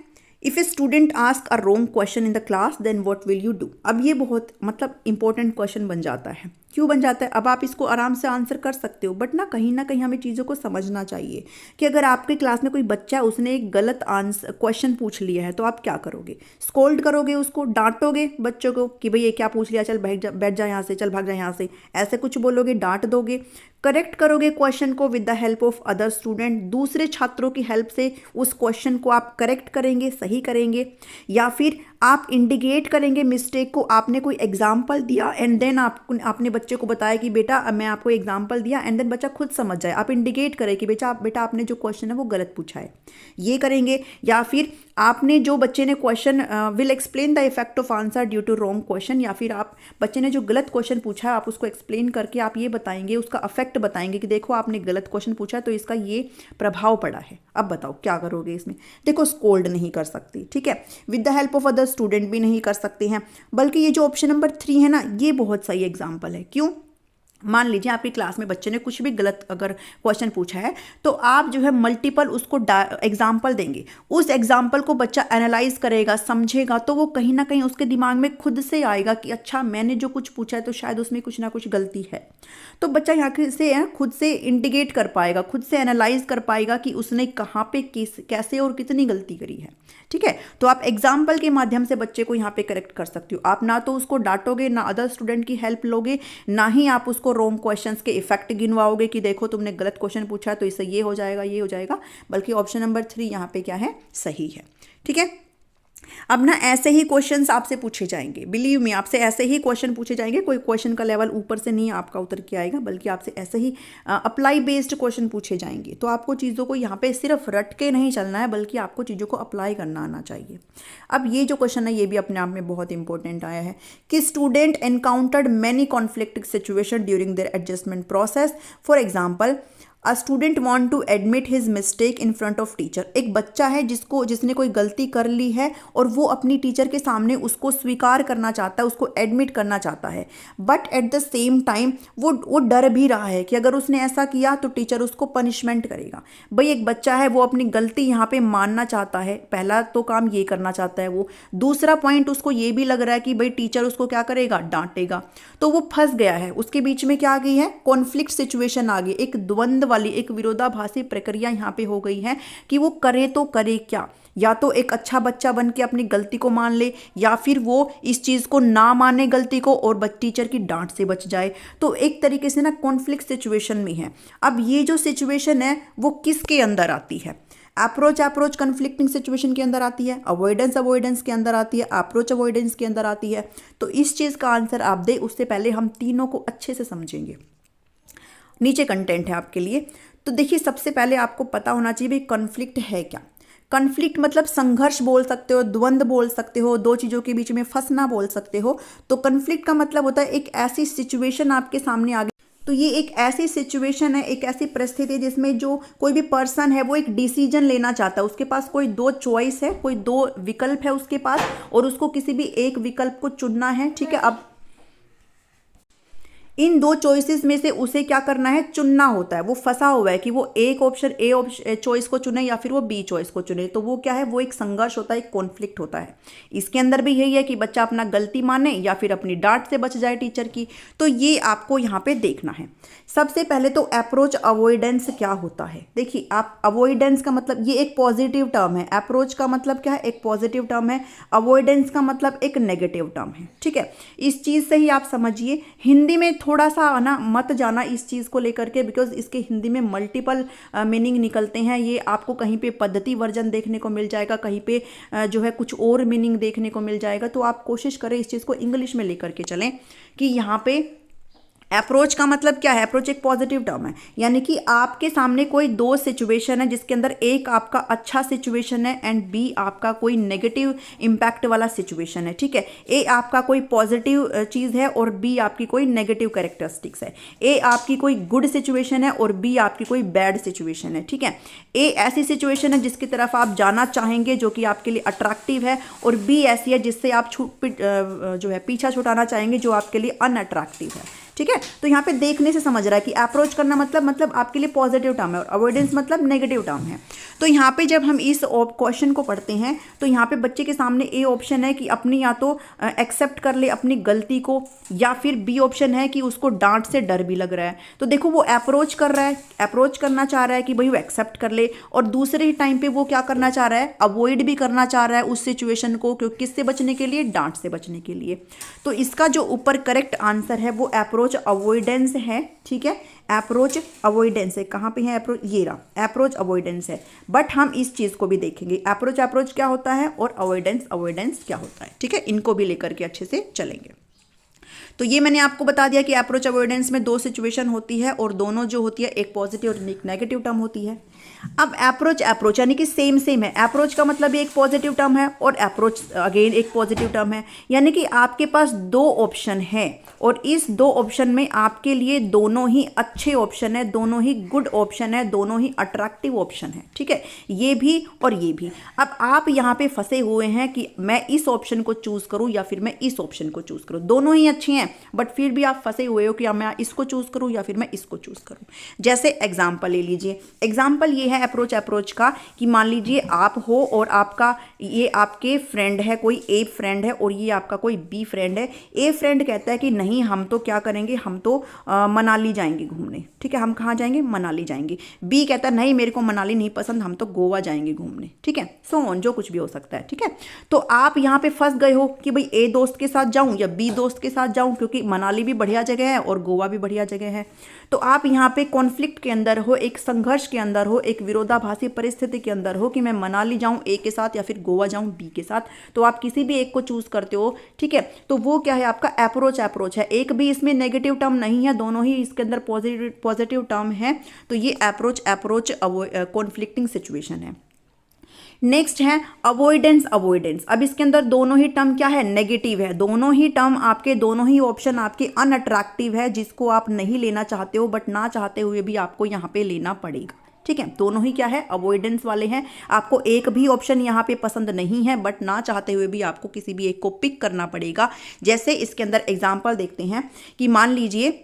if a student ask a wrong question in the class then what will you do. अब ये बहुत मतलब इंपॉर्टेंट क्वेश्चन बन जाता है। क्यों बन जाता है? अब आप इसको आराम से आंसर कर सकते हो, बट ना कहीं हमें चीज़ों को समझना चाहिए कि अगर आपके क्लास में कोई बच्चा है, उसने एक गलत आंसर क्वेश्चन पूछ लिया है तो आप क्या करोगे? स्कोल्ड करोगे, उसको डांटोगे बच्चों को कि भाई ये क्या पूछ लिया, चल बैठ जा यहाँ से, चल भाग जा यहाँ से, ऐसे कुछ बोलोगे, डांट दोगे? करेक्ट करोगे क्वेश्चन को with the help of other student, दूसरे छात्रों की हेल्प से उस क्वेश्चन को आप करेक्ट करेंगे, सही करेंगे? या फिर आप इंडिकेट करेंगे मिस्टेक को, आपने कोई एग्जाम्पल दिया एंड देन आपने बच्चे को बताया कि बेटा मैं आपको एग्जाम्पल दिया, एंड देन बच्चा खुद समझ जाए, आप इंडिकेट करें कि बेटा आपने जो क्वेश्चन है वो गलत पूछा है, ये करेंगे? या फिर आपने जो बच्चे ने question will explain the effect of answer due to wrong question, या फिर आप बच्चे ने जो गलत क्वेश्चन पूछा है आप उसको एक्सप्लेन करके आप ये बताएंगे, उसका इफेक्ट बताएंगे कि देखो आपने गलत क्वेश्चन पूछा है तो इसका ये प्रभाव पड़ा है। अब बताओ क्या करोगे इसमें? देखो, स्कोल्ड नहीं कर सकती, ठीक है, with the help of other student भी नहीं कर सकते हैं, बल्कि ये जो ऑप्शन नंबर 3 है ना, ये बहुत सही एग्जाम्पल है। क्यों? मान लीजिए आपकी क्लास में बच्चे ने कुछ भी गलत अगर क्वेश्चन पूछा है तो आप जो है मल्टीपल उसको एग्जाम्पल देंगे, उस एग्जाम्पल को बच्चा एनालाइज करेगा, समझेगा, तो वो कहीं ना कहीं उसके दिमाग में खुद से आएगा कि अच्छा मैंने जो कुछ पूछा है तो शायद उसमें कुछ ना कुछ गलती है। तो बच्चा यहाँ से खुद से इंडिकेट कर पाएगा, खुद से एनालाइज कर पाएगा कि उसने कहाँ पे कैसे और कितनी गलती करी है। ठीक है, तो आप एग्जाम्पल के माध्यम से बच्चे को यहाँ पे करेक्ट कर सकते हो। आप ना तो उसको डांटोगे, ना अदर स्टूडेंट की हेल्प लोगे, ना ही आप उसको रॉन्ग क्वेश्चंस के इफेक्ट गिनवाओगे कि देखो तुमने गलत क्वेश्चन पूछा तो इससे ये हो जाएगा, ये हो जाएगा, बल्कि ऑप्शन नंबर 3 यहाँ पे क्या है? सही है। ठीक है, अब ना ऐसे ही क्वेश्चंस आपसे पूछे जाएंगे, बिलीव मी, आपसे ऐसे ही क्वेश्चन पूछे जाएंगे, कोई क्वेश्चन का लेवल ऊपर से नहीं आपका उतर के आएगा, बल्कि आपसे ऐसे ही अप्लाई बेस्ड क्वेश्चन पूछे जाएंगे। तो आपको चीज़ों को यहाँ पे सिर्फ रट के नहीं चलना है, बल्कि आपको चीज़ों को अप्लाई करना आना चाहिए। अब ये जो क्वेश्चन है ये भी अपने आप में बहुत इंपॉर्टेंट आया है कि student encountered many conflicting situation during their adjustment process. For example, a student want to admit his mistake in front of teacher. एक बच्चा है जिसने कोई गलती कर ली है और वो अपनी टीचर के सामने उसको स्वीकार करना चाहता है, उसको एडमिट करना चाहता है, but at the same time वो डर भी रहा है कि अगर उसने ऐसा किया तो टीचर उसको पनिशमेंट करेगा। भाई एक बच्चा है वो अपनी गलती यहाँ पे मानना चाहता है, पहला तो काम ये करना चाहता है वो, दूसरा पॉइंट उसको ये भी लग रहा है कि भाई टीचर उसको क्या करेगा? डांटेगा। तो वो फंस गया है, उसके बीच में क्या आ गई है? कॉन्फ्लिक्ट सिचुएशन आ गई, एक द्वंद्व वाली, एक विरोधाभासी प्रक्रिया यहाँ पे हो गई है कि वो करे तो करे क्या? या तो एक अच्छा बच्चा बन के अपनी गलती को मान ले, या फिर वो इस चीज को ना माने गलती को और टीचर की डांट से बच जाए। तो एक तरीके से ना कॉन्फ्लिक्ट सिचुएशन में है। अब ये जो सिचुएशन है वो किसके अंदर आती है? अप्रोच कन्फ्लिक्टिंग सिचुएशन के अंदर आती है, अवॉइडेंस के अंदर आती है, अप्रोच अवॉइडेंस के अंदर आती है। तो इस चीज का आंसर आप दे उससे पहले हम तीनों को अच्छे से समझेंगे। नीचे कंटेंट है आपके लिए। तो देखिए, सबसे पहले आपको पता होना चाहिए भाई कॉन्फ्लिक्ट है क्या। कॉन्फ्लिक्ट मतलब संघर्ष बोल सकते हो, द्वंद्व बोल सकते हो, दो चीज़ों के बीच में फंसना बोल सकते हो। तो कॉन्फ्लिक्ट का मतलब होता है एक ऐसी सिचुएशन आपके सामने आ गई। तो ये एक ऐसी सिचुएशन है, एक ऐसी परिस्थिति जिसमें जो कोई भी पर्सन है वो एक डिसीजन लेना चाहता है, उसके पास कोई दो चॉइस है, कोई दो विकल्प है उसके पास, और उसको किसी भी एक विकल्प को चुनना है। ठीक है, अब इन दो चॉइसेस में से उसे क्या करना है? चुनना होता है। वो फंसा हुआ है कि वो एक ऑप्शन ए चॉइस को चुने या फिर वो बी चॉइस को चुने। तो वो क्या है? वो एक संघर्ष होता है, एक कॉन्फ्लिक्ट होता है। इसके अंदर भी यही है कि बच्चा अपना गलती माने या फिर अपनी डांट से बच जाए टीचर की। तो ये आपको यहाँ पे देखना है। सबसे पहले तो अप्रोच अवॉइडेंस क्या होता है? देखिए, आप अवॉइडेंस का मतलब ये एक पॉजिटिव टर्म है। अप्रोच का मतलब क्या है? एक पॉजिटिव टर्म है। अवॉइडेंस का मतलब एक नेगेटिव टर्म है। ठीक है, इस चीज़ से ही आप समझिए। हिंदी में थोड़ा सा ना मत जाना इस चीज़ को लेकर के, बिकॉज इसके हिंदी में मल्टीपल मीनिंग निकलते हैं। ये आपको कहीं पे पद्धति वर्जन देखने को मिल जाएगा, कहीं पे जो है कुछ और मीनिंग देखने को मिल जाएगा। तो आप कोशिश करें इस चीज़ को इंग्लिश में लेकर के चलें कि यहाँ पे अप्रोच का मतलब क्या है? अप्रोच एक पॉजिटिव टर्म है, यानी कि आपके सामने कोई दो सिचुएशन है जिसके अंदर एक आपका अच्छा सिचुएशन है एंड बी आपका कोई नेगेटिव इम्पैक्ट वाला सिचुएशन है, ठीक है। ए आपका कोई पॉजिटिव चीज़ है और बी आपकी कोई नेगेटिव कैरेक्टरिस्टिक्स है। ए आपकी कोई गुड सिचुएशन है और बी आपकी कोई बैड सिचुएशन है, ठीक है। ए ऐसी सिचुएशन है जिसकी तरफ आप जाना चाहेंगे जो कि आपके लिए अट्रैक्टिव है, और बी ऐसी है जिससे आप जो है पीछा छुड़ाना चाहेंगे जो आपके लिए अनअट्रैक्टिव है, ठीक है। तो यहाँ पे देखने से समझ रहा है कि अप्रोच करना मतलब आपके लिए पॉजिटिव टर्म है और अवॉइडेंस मतलब नेगेटिव टर्म है। तो यहाँ पे जब हम इस क्वेश्चन को पढ़ते हैं तो यहाँ पे बच्चे के सामने ए ऑप्शन है कि अपनी या तो एक्सेप्ट कर ले अपनी गलती को, या फिर बी ऑप्शन है कि उसको डांट से डर भी लग रहा है। तो देखो वो अप्रोच कर रहा है, अप्रोच करना चाह रहा है कि भाई वो एक्सेप्ट कर ले, और दूसरे ही टाइम पे वो क्या करना चाह रहा है? अवॉइड भी करना चाह रहा है उस सिचुएशन को, क्योंकि किससे बचने के लिए? डांट से बचने के लिए। तो इसका जो ऊपर करेक्ट आंसर है वो अप्रोच अवॉइडेंस है, ठीक है। अप्रोच अवॉइडेंस है। कहाँ पे है अप्रोच? ये रहा, अप्रोच अवॉइडेंस है। बट हम इस चीज़ को भी देखेंगे, अप्रोच क्या होता है और अवॉइडेंस क्या होता है, ठीक है। इनको भी लेकर के अच्छे से चलेंगे। तो ये मैंने आपको बता दिया कि अप्रोच अवॉइडेंस में दो सिचुएशन होती है और दोनों जो होती है एक पॉजिटिव और एक नेगेटिव टर्म होती है। अब अप्रोच यानी कि सेम है। अप्रोच का मतलब एक पॉजिटिव टर्म है और अप्रोच अगेन एक पॉजिटिव टर्म है, यानी कि आपके पास दो ऑप्शन है और इस दो ऑप्शन में आपके लिए दोनों ही अच्छे ऑप्शन है, दोनों ही गुड ऑप्शन है, दोनों ही अट्रैक्टिव ऑप्शन है, ठीक है। ये भी और ये भी। अब आप यहाँ पे फंसे हुए हैं कि मैं इस ऑप्शन को चूज करूँ या फिर मैं इस ऑप्शन को चूज करूँ। दोनों ही अच्छे हैं बट फिर भी आप फंसे हुए हो कि मैं इसको चूज करूँ या फिर मैं इसको चूज करूँ। जैसे एग्जाम्पल ले लीजिए, एग्जाम्पल ये है अप्रोच का कि मान लीजिए आप हो और आपका ये आपके फ्रेंड है, कोई ए फ्रेंड है और ये आपका कोई बी फ्रेंड है। ए फ्रेंड कहता है कि नहीं हम तो क्या करेंगे, हम तो मनाली जाएंगे घूमने, ठीक है। हम कहाँ जाएंगे? मनाली जाएंगे। बी कहता है नहीं मेरे को मनाली नहीं पसंद, हम तो गोवा जाएंगे घूमने, ठीक है। सो ऑन, जो कुछ भी हो सकता है, ठीक है। तो आप यहाँ पे फंस गए हो कि भाई ए दोस्त के साथ जाऊं या बी दोस्त के साथ जाऊं, क्योंकि मनाली भी बढ़िया जगह है और गोवा भी बढ़िया जगह है। तो आप यहाँ पे कॉन्फ्लिक्ट के अंदर हो, एक संघर्ष के अंदर हो, एक विरोधाभासी परिस्थिति के अंदर हो कि मैं मनाली जाऊं ए के साथ या फिर गोवा जाऊं बी के साथ। तो आप किसी भी एक को चूज करते हो, ठीक है। तो वो क्या है? आपका अप्रोच है। एक भी इसमें नेगेटिव टर्म नहीं है, दोनों ही इसके अंदर पॉजिटिव टर्म है। तो ये अप्रोच कॉन्फ्लिक्टिंग सिचुएशन है। नेक्स्ट है अवॉइडेंस। अब इसके अंदर दोनों ही टर्म क्या है? नेगेटिव है। दोनों ही टर्म आपके, दोनों ही ऑप्शन आपके अनअट्रैक्टिव है, जिसको आप नहीं लेना चाहते हो बट ना चाहते हुए भी आपको यहाँ पे लेना पड़ेगा, ठीक है। दोनों ही क्या है? अवॉइडेंस वाले हैं। आपको एक भी ऑप्शन यहाँ पे पसंद नहीं है बट ना चाहते हुए भी आपको किसी भी एक को पिक करना पड़ेगा। जैसे इसके अंदर एग्जाम्पल देखते हैं कि मान लीजिए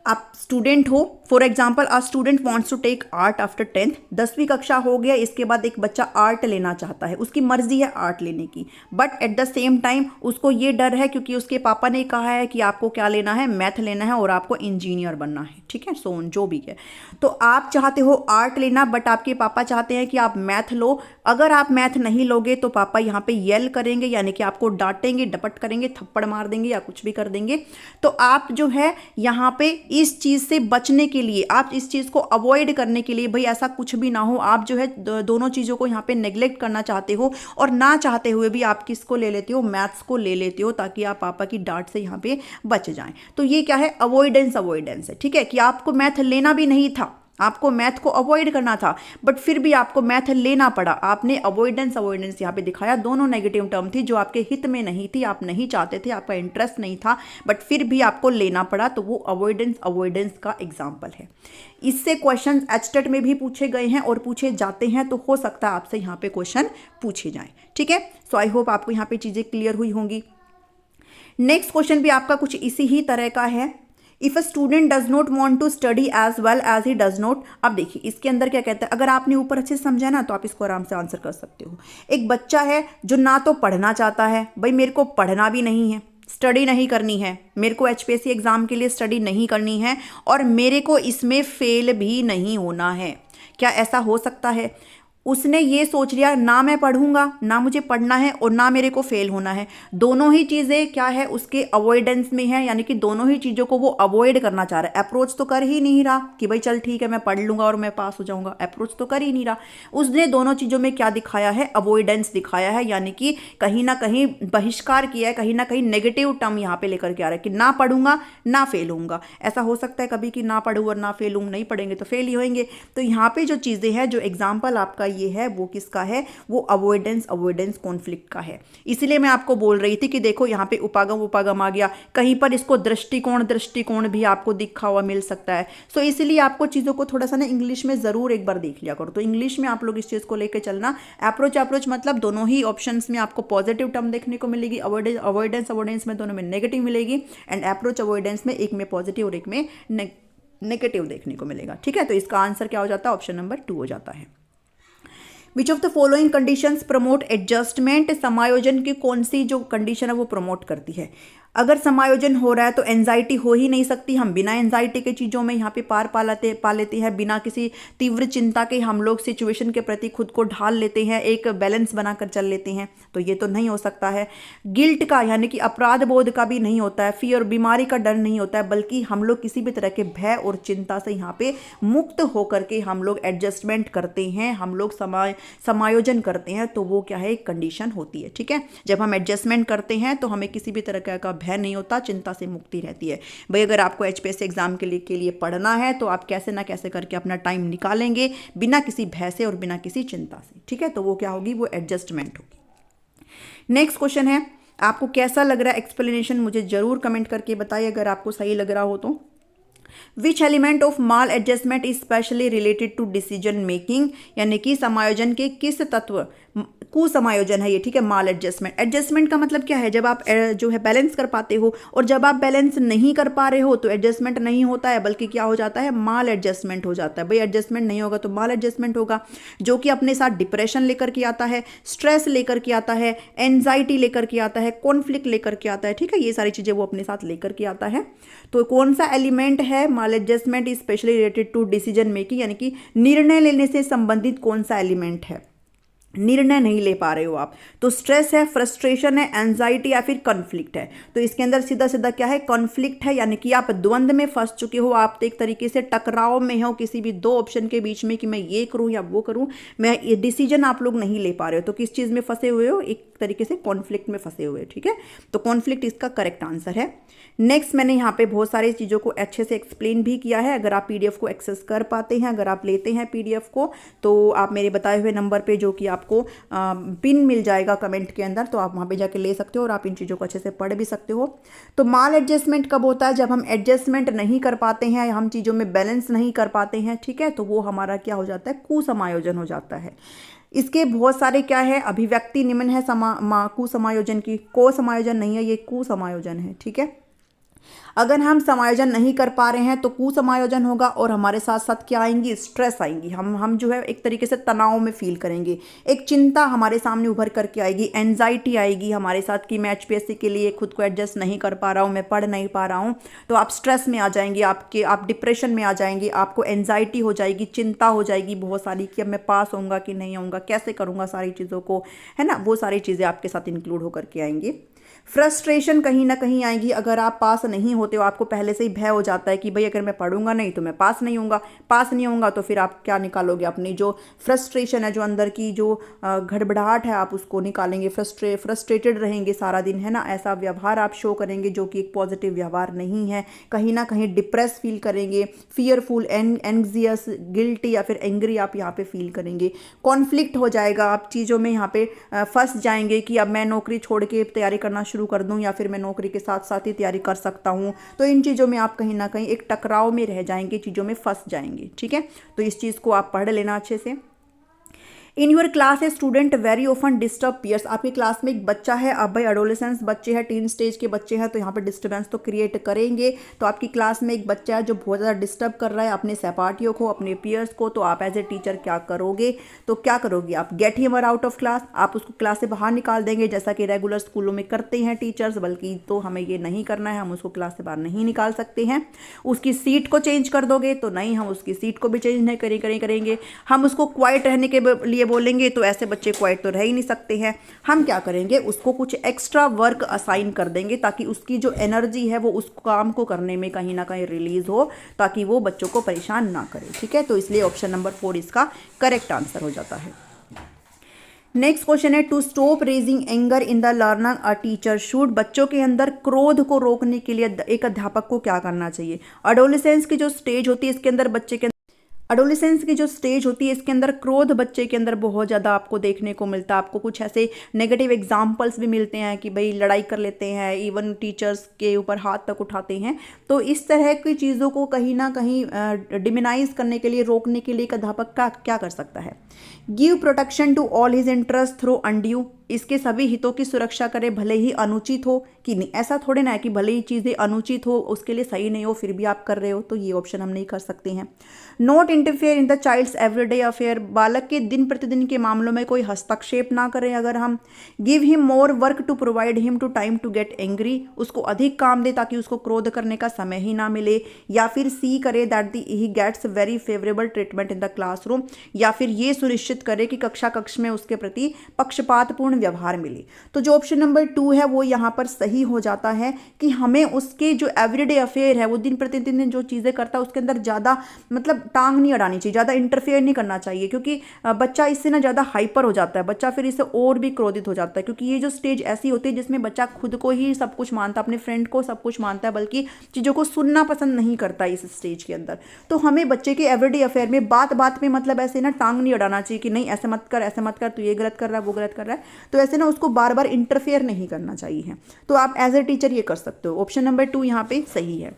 आप स्टूडेंट हो, for example a student wants to take art after 10th। 10वीं कक्षा हो गया, इसके बाद एक बच्चा आर्ट लेना चाहता है, उसकी मर्जी है आर्ट लेने की, but at the same time उसको ये डर है क्योंकि उसके पापा ने कहा है कि आपको क्या लेना है? मैथ लेना है और आपको इंजीनियर बनना है, ठीक है। सोन जो भी है, तो आप चाहते हो आर्ट लेना बट आपके पापा चाहते हैं कि आप मैथ लो। अगर आप मैथ नहीं लोगे तो पापा यहाँ पे येल करेंगे, यानी कि आपको डांटेंगे, डपट करेंगे, थप्पड़ मार देंगे या कुछ भी कर देंगे। तो आप जो है यहाँ पे इस चीज़ से बचने के लिए, आप इस चीज़ को अवॉइड करने के लिए, भाई ऐसा कुछ भी ना हो, आप जो है दोनों चीज़ों को यहाँ पे नेग्लेक्ट करना चाहते हो और ना चाहते हुए भी आप किसको ले लेते हो? मैथ्स को ले लेते हो, ताकि आप पापा की डांट से यहाँ पे बच जाएं। तो ये क्या है? अवॉइडेंस है, ठीक है। कि आपको मैथ लेना भी नहीं था, आपको मैथ को अवॉइड करना था बट फिर भी आपको मैथ लेना पड़ा। आपने अवॉइडेंस यहाँ पे दिखाया। दोनों नेगेटिव टर्म थी जो आपके हित में नहीं थी, आप नहीं चाहते थे, आपका इंटरेस्ट नहीं था बट फिर भी आपको लेना पड़ा। तो वो अवॉइडेंस का एग्जाम्पल है। इससे क्वेश्चन एचटेट में भी पूछे गए हैं और पूछे जाते हैं, तो हो सकता है आपसे यहाँ पे क्वेश्चन पूछे जाए, ठीक है। सो आई होप आपको यहाँ पे चीजें क्लियर हुई होंगी। नेक्स्ट क्वेश्चन भी आपका कुछ इसी ही तरह का है। If a student does not want to study as well as he does not. अब देखिए इसके अंदर क्या कहता है, अगर आपने ऊपर अच्छे से समझा ना तो आप इसको आराम से आंसर कर सकते हो। एक बच्चा है जो ना तो पढ़ना चाहता है, भाई मेरे को पढ़ना भी नहीं है, स्टडी नहीं करनी है, मेरे को एचपीएससी एग्जाम के लिए स्टडी नहीं करनी है और मेरे को इसमें फेल भी नहीं होना है। क्या ऐसा हो सकता है? उसने ये सोच लिया ना मैं पढ़ूंगा, ना मुझे पढ़ना है और ना मेरे को फेल होना है। दोनों ही चीज़ें क्या है उसके अवॉइडेंस में है, यानी कि दोनों ही चीज़ों को वो अवॉइड करना चाह रहा है। अप्रोच तो कर ही नहीं रहा कि भाई चल ठीक है मैं पढ़ लूंगा और मैं पास हो जाऊंगा, अप्रोच तो कर ही नहीं रहा। उसने दोनों चीज़ों में क्या दिखाया है, अवॉइडेंस दिखाया है, यानी कि कहीं ना कहीं बहिष्कार किया है, कहीं ना कहीं नेगेटिव टर्म यहाँ पे लेकर के आ रहा है कि ना पढ़ूंगा ना फेल होऊंगा। ऐसा हो सकता है कभी कि ना पढ़ूँ और ना फेल हूँ, नहीं पढ़ेंगे तो फेल ही होंगे। तो यहाँ पे जो चीज़ें हैं, जो एग्जाम्पल आपका ये है वो किसका है, वो अवॉइडेंस कॉन्फ्लिक्ट का है। इसीलिए मैं आपको बोल रही थी कि देखो यहाँ पे उपागम आ गया, कहीं पर इसको दृष्टिकोण भी आपको दिखा हुआ मिल सकता है। सो इसलिए आपको चीज़ों को थोड़ा सा ना इंग्लिश में ज़रूर एक बार देख लिया करो। तो इंग्लिश में आप लोग इस चीज़ को लेकर चलना। अप्रोच मतलब दोनों ही ऑप्शंस में आपको पॉजिटिव टर्म देखने को मिलेगी, अवॉइडेंस में दोनों में नेगेटिव मिलेगी, एंड अप्रोच अवॉइडेंस में एक में पॉजिटिव और एक में नेगेटिव देखने को मिलेगा। ठीक है, तो इसका आंसर क्या हो जाता है, ऑप्शन नंबर 2 हो जाता है। Which of the following conditions promote adjustment, समायोजन की कौन सी जो कंडीशन है वो प्रमोट करती है। अगर समायोजन हो रहा है तो एंजाइटी हो ही नहीं सकती। हम बिना एंजाइटी के चीज़ों में यहाँ पे पार पा लेते हैं, बिना किसी तीव्र चिंता के हम लोग सिचुएशन के प्रति खुद को ढाल लेते हैं, एक बैलेंस बनाकर चल लेते हैं, तो ये तो नहीं हो सकता है। गिल्ट का यानी कि अपराध बोध का भी नहीं होता है, फियर बीमारी का डर नहीं होता है, बल्कि हम लोग किसी भी तरह के भय और चिंता से यहाँ पे मुक्त होकर के हम लोग एडजस्टमेंट करते हैं, हम लोग समायोजन करते हैं, तो वो क्या है, एक कंडीशन होती है। ठीक है, जब हम एडजस्टमेंट करते हैं तो हमें किसी भी तरह का भय नहीं होता, चिंता से मुक्ति रहती है। भाई अगर आपको एचपीएससी एग्जाम के लिए पढ़ना है तो आप कैसे ना कैसे करके अपना टाइम निकालेंगे बिना किसी भय से और बिना किसी चिंता से। ठीक है, तो वो क्या होगी, वो एडजस्टमेंट होगी। नेक्स्ट क्वेश्चन है, आपको कैसा लग रहा है एक्सप्लेनेशन, मुझे जरूर कमेंट करके बताइए अगर आपको सही लग रहा हो तो। Which element of maladjustment is specially related to decision making, यानी कि समायोजन के किस तत्व, कुसमायोजन है ये। ठीक है, माल एडजस्टमेंट का मतलब क्या है, जब आप जो है बैलेंस कर पाते हो, और जब आप बैलेंस नहीं कर पा रहे हो तो एडजस्टमेंट नहीं होता है, बल्कि क्या हो जाता है, माल एडजस्टमेंट हो जाता है। भाई एडजस्टमेंट नहीं होगा तो माल एडजस्टमेंट होगा, जो कि अपने साथ डिप्रेशन लेकर के आता है, स्ट्रेस लेकर के आता है, एंजाइटी लेकर के आता है, कॉन्फ्लिक्ट लेकर के आता है। ठीक है, ये सारी चीज़ें वो अपने साथ लेकर के आता है। तो कौन सा एलिमेंट है, maladjustment is specially related to decision making, यानी कि निर्णय लेने से संबंधित कौन सा एलिमेंट है। निर्णय नहीं ले पा रहे हो आप, तो स्ट्रेस है, फ्रस्ट्रेशन है, एंजाइटी या फिर कॉन्फ्लिक्ट है। तो इसके अंदर सीधा सीधा क्या है, कॉन्फ्लिक्ट है, यानी कि आप द्वंद्व में फंस चुके हो, आप एक तरीके से टकराव में हो किसी भी दो ऑप्शन के बीच में कि मैं ये करूं या वो करूं, मैं ये डिसीजन आप लोग नहीं ले पा रहे हो। तो किस चीज़ में फंसे हुए हो, एक तरीके से कॉन्फ्लिक्ट में फंसे हुए। ठीक है, तो कॉन्फ्लिक्ट इसका करेक्ट आंसर है। नेक्स्ट, मैंने यहाँ पे बहुत सारी चीज़ों को अच्छे से एक्सप्लेन भी किया है। अगर आप पीडीएफ को एक्सेस कर पाते हैं, अगर आप लेते हैं पीडीएफ को, तो आप मेरे बताए हुए नंबर पे जो कि आपको पिन मिल जाएगा कमेंट के अंदर, तो आप वहाँ पे जाके ले सकते हो और आप इन चीज़ों को अच्छे से पढ़ भी सकते हो। तो माल एडजस्टमेंट कब होता है, जब हम एडजस्टमेंट नहीं कर पाते हैं, हम चीज़ों में बैलेंस नहीं कर पाते हैं। ठीक है, तो वो हमारा क्या हो जाता है, कुसमायोजन हो जाता है। इसके बहुत सारे क्या है, अभिव्यक्ति निम्न है कुसमायोजन की। को समायोजन नहीं है, ये कुसमायोजन है। ठीक है, अगर हम समायोजन नहीं कर पा रहे हैं तो कुसमायोजन होगा, और हमारे साथ साथ क्या आएंगी, स्ट्रेस आएंगी। हम जो है एक तरीके से तनाव में फील करेंगे, एक चिंता हमारे सामने उभर करके आएगी, एंजाइटी आएगी हमारे साथ कि मैं एचपीएससी के लिए खुद को एडजस्ट नहीं कर पा रहा हूँ, मैं पढ़ नहीं पा रहा हूँ। तो आप स्ट्रेस में आ जाएंगे, आप डिप्रेशन में आ जाएंगे, आपको एंजाइटी हो जाएगी, चिंता हो जाएगी बहुत सारी कि अब मैं पास होऊंगा कि नहीं होऊंगा, कैसे करूँगा सारी चीज़ों को, है ना, वो सारी चीज़ें आपके साथ इंक्लूड होकर के आएंगी। फ्रस्ट्रेशन कहीं ना कहीं आएगी, अगर आप पास नहीं होते हो, आपको पहले से ही भय हो जाता है कि भाई अगर मैं पढ़ूंगा नहीं तो मैं पास नहीं होऊंगा, तो फिर आप क्या निकालोगे, अपनी जो फ्रस्ट्रेशन है, जो अंदर की जो घड़बड़ाहट है, आप उसको निकालेंगे, फ्रस्ट्रेटेड रहेंगे सारा दिन, है ना, ऐसा व्यवहार आप शो करेंगे जो कि एक पॉजिटिव व्यवहार नहीं है। कहीं ना कहीं डिप्रेस फील करेंगे, फियरफुल, एंग्जियस, गिल्टी या फिर एंग्री आप यहाँ पे फील करेंगे। कॉन्फ्लिक्ट हो जाएगा, आप चीज़ों में यहाँ पे फंस जाएंगे कि अब मैं नौकरी छोड़ के तैयारी करना शुरू कर दूं या फिर मैं नौकरी के साथ साथ ही तैयारी कर सकता हूं। तो इन चीज़ों में आप कहीं ना कहीं एक टकराव में रह जाएंगे, चीज़ों में फंस जाएंगे। ठीक है, तो इस चीज़ को आप पढ़ लेना अच्छे से। In your class a student very often disturb peers, आपकी क्लास में एक बच्चा है, अब भाई एडोलेसेंस बच्चे हैं, टीन स्टेज के बच्चे हैं, तो यहाँ पे डिस्टर्बेंस तो क्रिएट करेंगे। तो आपकी क्लास में एक बच्चा है जो बहुत ज़्यादा डिस्टर्ब कर रहा है अपने सहपाठियों को, अपने पीयर्स को, तो आप एज ए टीचर क्या करोगे, तो क्या करोगे आप, get him out of class, आप उसको क्लास से बाहर निकाल देंगे, जैसा कि रेगुलर स्कूलों में करते हैं टीचर्स, बल्कि तो हमें ये नहीं करना है, हम उसको क्लास से बाहर नहीं निकाल सकते हैं। उसकी सीट को चेंज कर दोगे, तो नहीं, हम उसकी सीट को भी चेंज नहीं करेंगे। हम उसको क्वाइट रहने के लिए ये बोलेंगे तो ऐसे बच्चे क्वाइट तो रह ही नहीं सकते हैं। हम क्या करेंगे, उसको कुछ एक्स्ट्रा वर्क असाइन कर देंगे ताकि उसकी जो एनर्जी है वो उस काम को करने में कहीं ना कहीं रिलीज हो, ताकि वो बच्चों को परेशान ना करे। ठीक है, तो इसलिए ऑप्शन नंबर 4 इसका करेक्ट आंसर हो जाता है। नेक्स्ट क्वेश्चन है, to stop raising anger in the learner a teacher should. बच्चों के अंदर क्रोध को रोकने के लिए एक अध्यापक को क्या करना चाहिए। एडोलेसेंस की जो स्टेज होती है इसके अंदर बच्चे के एडोलेसेंस की जो स्टेज होती है इसके अंदर क्रोध बच्चे के अंदर बहुत ज़्यादा आपको देखने को मिलता है। आपको कुछ ऐसे नेगेटिव एग्जाम्पल्स भी मिलते हैं कि भाई लड़ाई कर लेते हैं, इवन टीचर्स के ऊपर हाथ तक उठाते हैं। तो इस तरह की चीज़ों को कहीं ना कहीं डिमिनाइज करने के लिए, रोकने के लिए एक अध्यापक का क्या कर सकता है। Give protection to all his interest through undue, इसके सभी हितों की सुरक्षा करे भले ही अनुचित हो कि नहीं। ऐसा थोड़े ना है कि भले ही चीज़ें अनुचित हो, उसके लिए सही नहीं हो, फिर भी आप कर रहे हो, तो ये ऑप्शन हम नहीं कर सकते हैं। Not interfere in the child's everyday affair, बालक के दिन प्रतिदिन के मामलों में कोई हस्तक्षेप ना करें। अगर हम give him more work to provide him to time to get angry, उसको अधिक काम दे ताकि उसको क्रोध करने का समय ही ना मिले। या फिर सी करे that he gets very favourable treatment in the classroom, या फिर ये सुनिश्चित करे कि कक्ष में उसके प्रति पक्षपातपूर्ण व्यवहार मिले। तो जो ऑप्शन नंबर 2 है वो यहाँ पर सही हो जाता है कि हमें उसके जो एवरीडे अफेयर है, वो दिन प्रतिदिन जो चीज़ें करता है उसके अंदर ज़्यादा मतलब टांग नहीं अड़ानी चाहिए, ज़्यादा इंटरफेयर नहीं करना चाहिए, क्योंकि बच्चा इससे ना ज़्यादा हाइपर हो जाता है, बच्चा फिर इससे और भी क्रोधित हो जाता है। क्योंकि ये जो स्टेज ऐसी होती है जिसमें बच्चा खुद को ही सब कुछ मानता है, अपने फ्रेंड को सब कुछ मानता है, बल्कि चीज़ों को सुनना पसंद नहीं करता इस स्टेज के अंदर। तो हमें बच्चे के एवरीडे अफेयर में बात बात में मतलब ऐसे ना टांग नहीं अड़ाना चाहिए कि नहीं ऐसे मत कर, ऐसे मत कर, तू ये गलत कर रहा है, वो गलत कर रहा है। तो ऐसे ना उसको बार बार इंटरफेयर नहीं करना चाहिए। तो आप एज ए टीचर ये कर सकते हो। ऑप्शन नंबर 2 यहाँ पे सही है।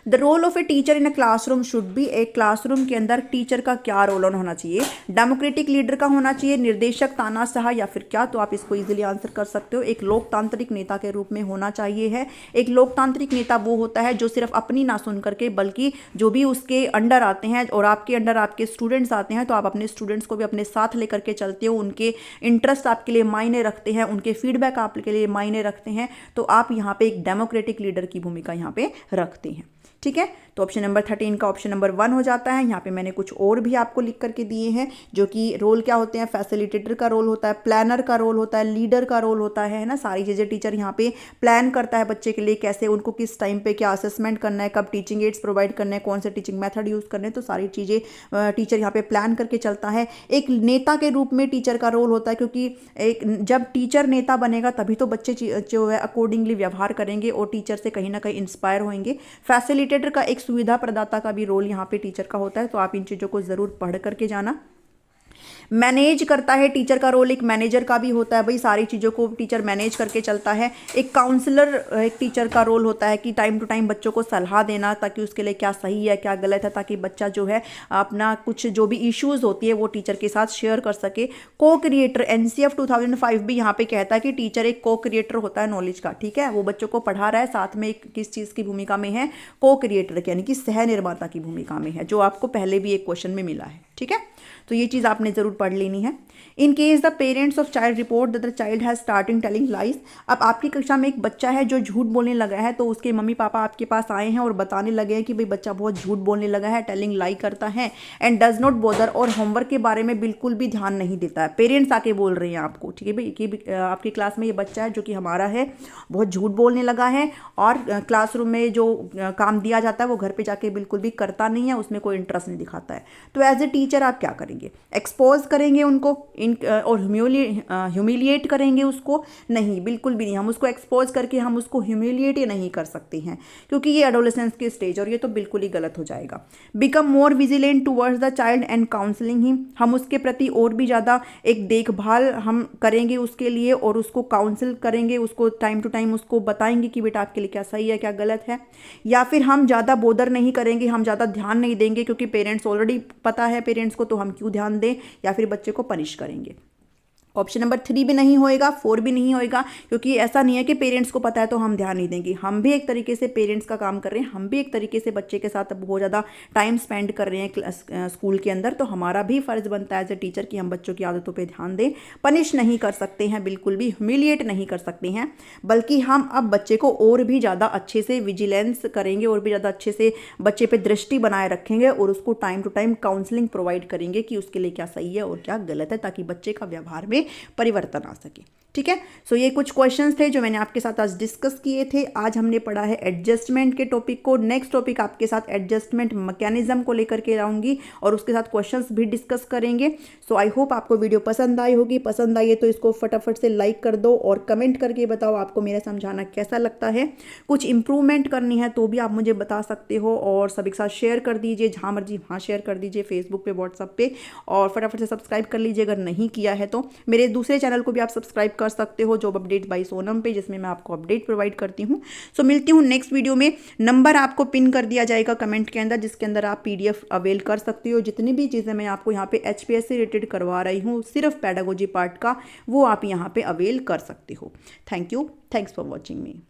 The role of a teacher in a classroom should be, एक क्लासरूम के अंदर टीचर का क्या रोल होना चाहिए। डेमोक्रेटिक लीडर का होना चाहिए, निर्देशक, तानाशाह, या फिर क्या। तो आप इसको इजीली आंसर कर सकते हो। एक लोकतांत्रिक नेता के रूप में होना चाहिए है। एक लोकतांत्रिक नेता वो होता है जो सिर्फ अपनी ना सुन करके बल्कि जो भी उसके अंडर आते हैं, और आपके अंडर आपके स्टूडेंट्स आते हैं तो आप अपने स्टूडेंट्स को भी अपने साथ लेकर के चलते हो, उनके इंटरेस्ट आपके लिए मायने रखते हैं, उनके फीडबैक आपके लिए मायने रखते हैं। तो आप यहाँ पे एक डेमोक्रेटिक लीडर की भूमिका यहाँ पे रखते हैं। ठीक है, तो ऑप्शन नंबर 13 का ऑप्शन नंबर 1 हो जाता है। यहाँ पे मैंने कुछ और भी आपको लिख करके दिए हैं जो कि रोल क्या होते हैं। फैसिलिटेटर का रोल होता है, प्लानर का रोल होता है, लीडर का रोल होता है ना। सारी चीज़ें टीचर यहाँ पे प्लान करता है बच्चे के लिए, कैसे उनको किस टाइम पे क्या असेसमेंट करना है, कब टीचिंग एड्स प्रोवाइड करना है, कौन से टीचिंग मेथड यूज़ करने हैं। तो सारी चीज़ें टीचर यहाँ पे प्लान करके चलता है। एक नेता के रूप में टीचर का रोल होता है, क्योंकि एक जब टीचर नेता बनेगा तभी तो बच्चे जो है अकॉर्डिंगली व्यवहार करेंगे और टीचर से कहीं ना कहीं इंस्पायर होंगे। फैसिलिटेटर का एक सुविधा प्रदाता का भी रोल यहाँ पे टीचर का होता है। तो आप इन चीज़ों को ज़रूर पढ़ करके जाना। मैनेज करता है टीचर का रोल, एक मैनेजर का भी होता है, भाई सारी चीज़ों को टीचर मैनेज करके चलता है। एक काउंसलर एक टीचर का रोल होता है कि टाइम टू टाइम बच्चों को सलाह देना ताकि उसके लिए क्या सही है क्या गलत है, ताकि बच्चा जो है अपना कुछ जो भी इश्यूज़ होती है वो टीचर के साथ शेयर कर सके। को क्रिएटर, NCF 2005 भी यहाँ पे कहता है कि टीचर एक को क्रिएटर होता है नॉलेज का। ठीक है, वो बच्चों को पढ़ा रहा है, साथ में एक किस चीज़ की भूमिका में है, को क्रिएटर यानी कि सह निर्माता की भूमिका में है, जो आपको पहले भी एक क्वेश्चन में मिला है। ठीक है, तो ये चीज़ आपने ज़रूर पढ़ लेनी है। In case the parents of child report that the child has starting telling lies, अब आपकी कक्षा में एक बच्चा है जो झूठ बोलने लगा है, तो उसके मम्मी पापा आपके पास आए हैं और बताने लगे हैं कि भाई बच्चा बहुत झूठ बोलने लगा है, टेलिंग लाई करता है, एंड डज नॉट बोदर, और होमवर्क के बारे में बिल्कुल भी ध्यान नहीं देता है। पेरेंट्स आके बोल रहे हैं आपको, ठीक है भाई, कि आपकी क्लास में ये बच्चा है जो कि हमारा है, बहुत झूठ बोलने लगा है, और क्लासरूम में जो काम दिया जाता है वो घर पर जाके बिल्कुल भी करता नहीं है, उसमें कोई इंटरेस्ट नहीं दिखाता है। तो एज ए टीचर आप क्या करेंगे, एक्सपोज करेंगे उनको और ह्यूमिलिएट करेंगे उसको? नहीं, बिल्कुल भी नहीं। हम उसको एक्सपोज करके हम उसको ह्यूमिलिएट नहीं कर सकते हैं, क्योंकि ये एडोलेसेंस की स्टेज और ये तो बिल्कुल ही गलत हो जाएगा। Become more vigilant towards the child and counselling him, हम उसके प्रति और भी ज़्यादा एक देखभाल हम करेंगे उसके लिए और उसको काउंसिल करेंगे, उसको टाइम टू टाइम उसको बताएंगे कि बेटा आपके लिए क्या सही है क्या गलत है। या फिर हम ज़्यादा बोदर नहीं करेंगे, हम ज़्यादा ध्यान नहीं देंगे, क्योंकि पेरेंट्स ऑलरेडी पता है पेरेंट्स को, तो हम क्यों ध्यान दें, या फिर बच्चे को पनिश करेंगे। ऑप्शन नंबर 3 भी नहीं होएगा, 4 भी नहीं होएगा, क्योंकि ऐसा नहीं है कि पेरेंट्स को पता है तो हम ध्यान नहीं देंगे। हम भी एक तरीके से पेरेंट्स का काम कर रहे हैं, हम भी एक तरीके से बच्चे के साथ बहुत ज़्यादा टाइम स्पेंड कर रहे हैं स्कूल के अंदर, तो हमारा भी फ़र्ज़ बनता है एज ए टीचर कि हम बच्चों की आदतों पर ध्यान दें। पनिश नहीं कर सकते हैं, बिल्कुल भी ह्यूमिलिएट नहीं कर सकते हैं, बल्कि हम अब बच्चे को और भी ज़्यादा अच्छे से विजिलेंस करेंगे और भी ज़्यादा अच्छे से बच्चे पे दृष्टि बनाए रखेंगे और उसको time to time counselling provide करेंगे कि उसके लिए क्या सही है और क्या गलत है, ताकि बच्चे का व्यवहार में परिवर्तन आ सके। ठीक है, सो ये कुछ क्वेश्चंस थे जो मैंने आपके साथ आज डिस्कस किए थे। आज हमने पढ़ा है एडजस्टमेंट के टॉपिक को। नेक्स्ट टॉपिक आपके साथ एडजस्टमेंट मैकेनिज्म को लेकर के आऊँगी और उसके साथ क्वेश्चंस भी डिस्कस करेंगे। सो आई होप आपको वीडियो पसंद आई होगी। पसंद आई है तो इसको फटाफट से लाइक कर दो और कमेंट करके बताओ आपको मेरा समझाना कैसा लगता है। कुछ इंप्रूवमेंट करनी है तो भी आप मुझे बता सकते हो और सभी के साथ शेयर कर दीजिए, जहाँ मर्जी वहाँ शेयर कर दीजिए, फेसबुक पे, व्हाट्सएप पे, और फटाफट से सब्सक्राइब कर लीजिए अगर नहीं किया है तो। मेरे दूसरे चैनल को भी आप सब्सक्राइब कर सकते हो, जॉब अपडेट बाय सोनम पे, जिसमें मैं आपको अपडेट प्रोवाइड करती हूँ। सो मिलती हूँ नेक्स्ट वीडियो में। नंबर आपको पिन कर दिया जाएगा कमेंट के अंदर, जिसके अंदर आप PDF अवेल कर सकते हो। जितनी भी चीज़ें मैं आपको यहाँ पे HPS से रिलेटेड करवा रही हूँ, सिर्फ पेडागोजी पार्ट का, वो आप यहाँ पे अवेल कर सकते हो। Thank you, thanks for watching me.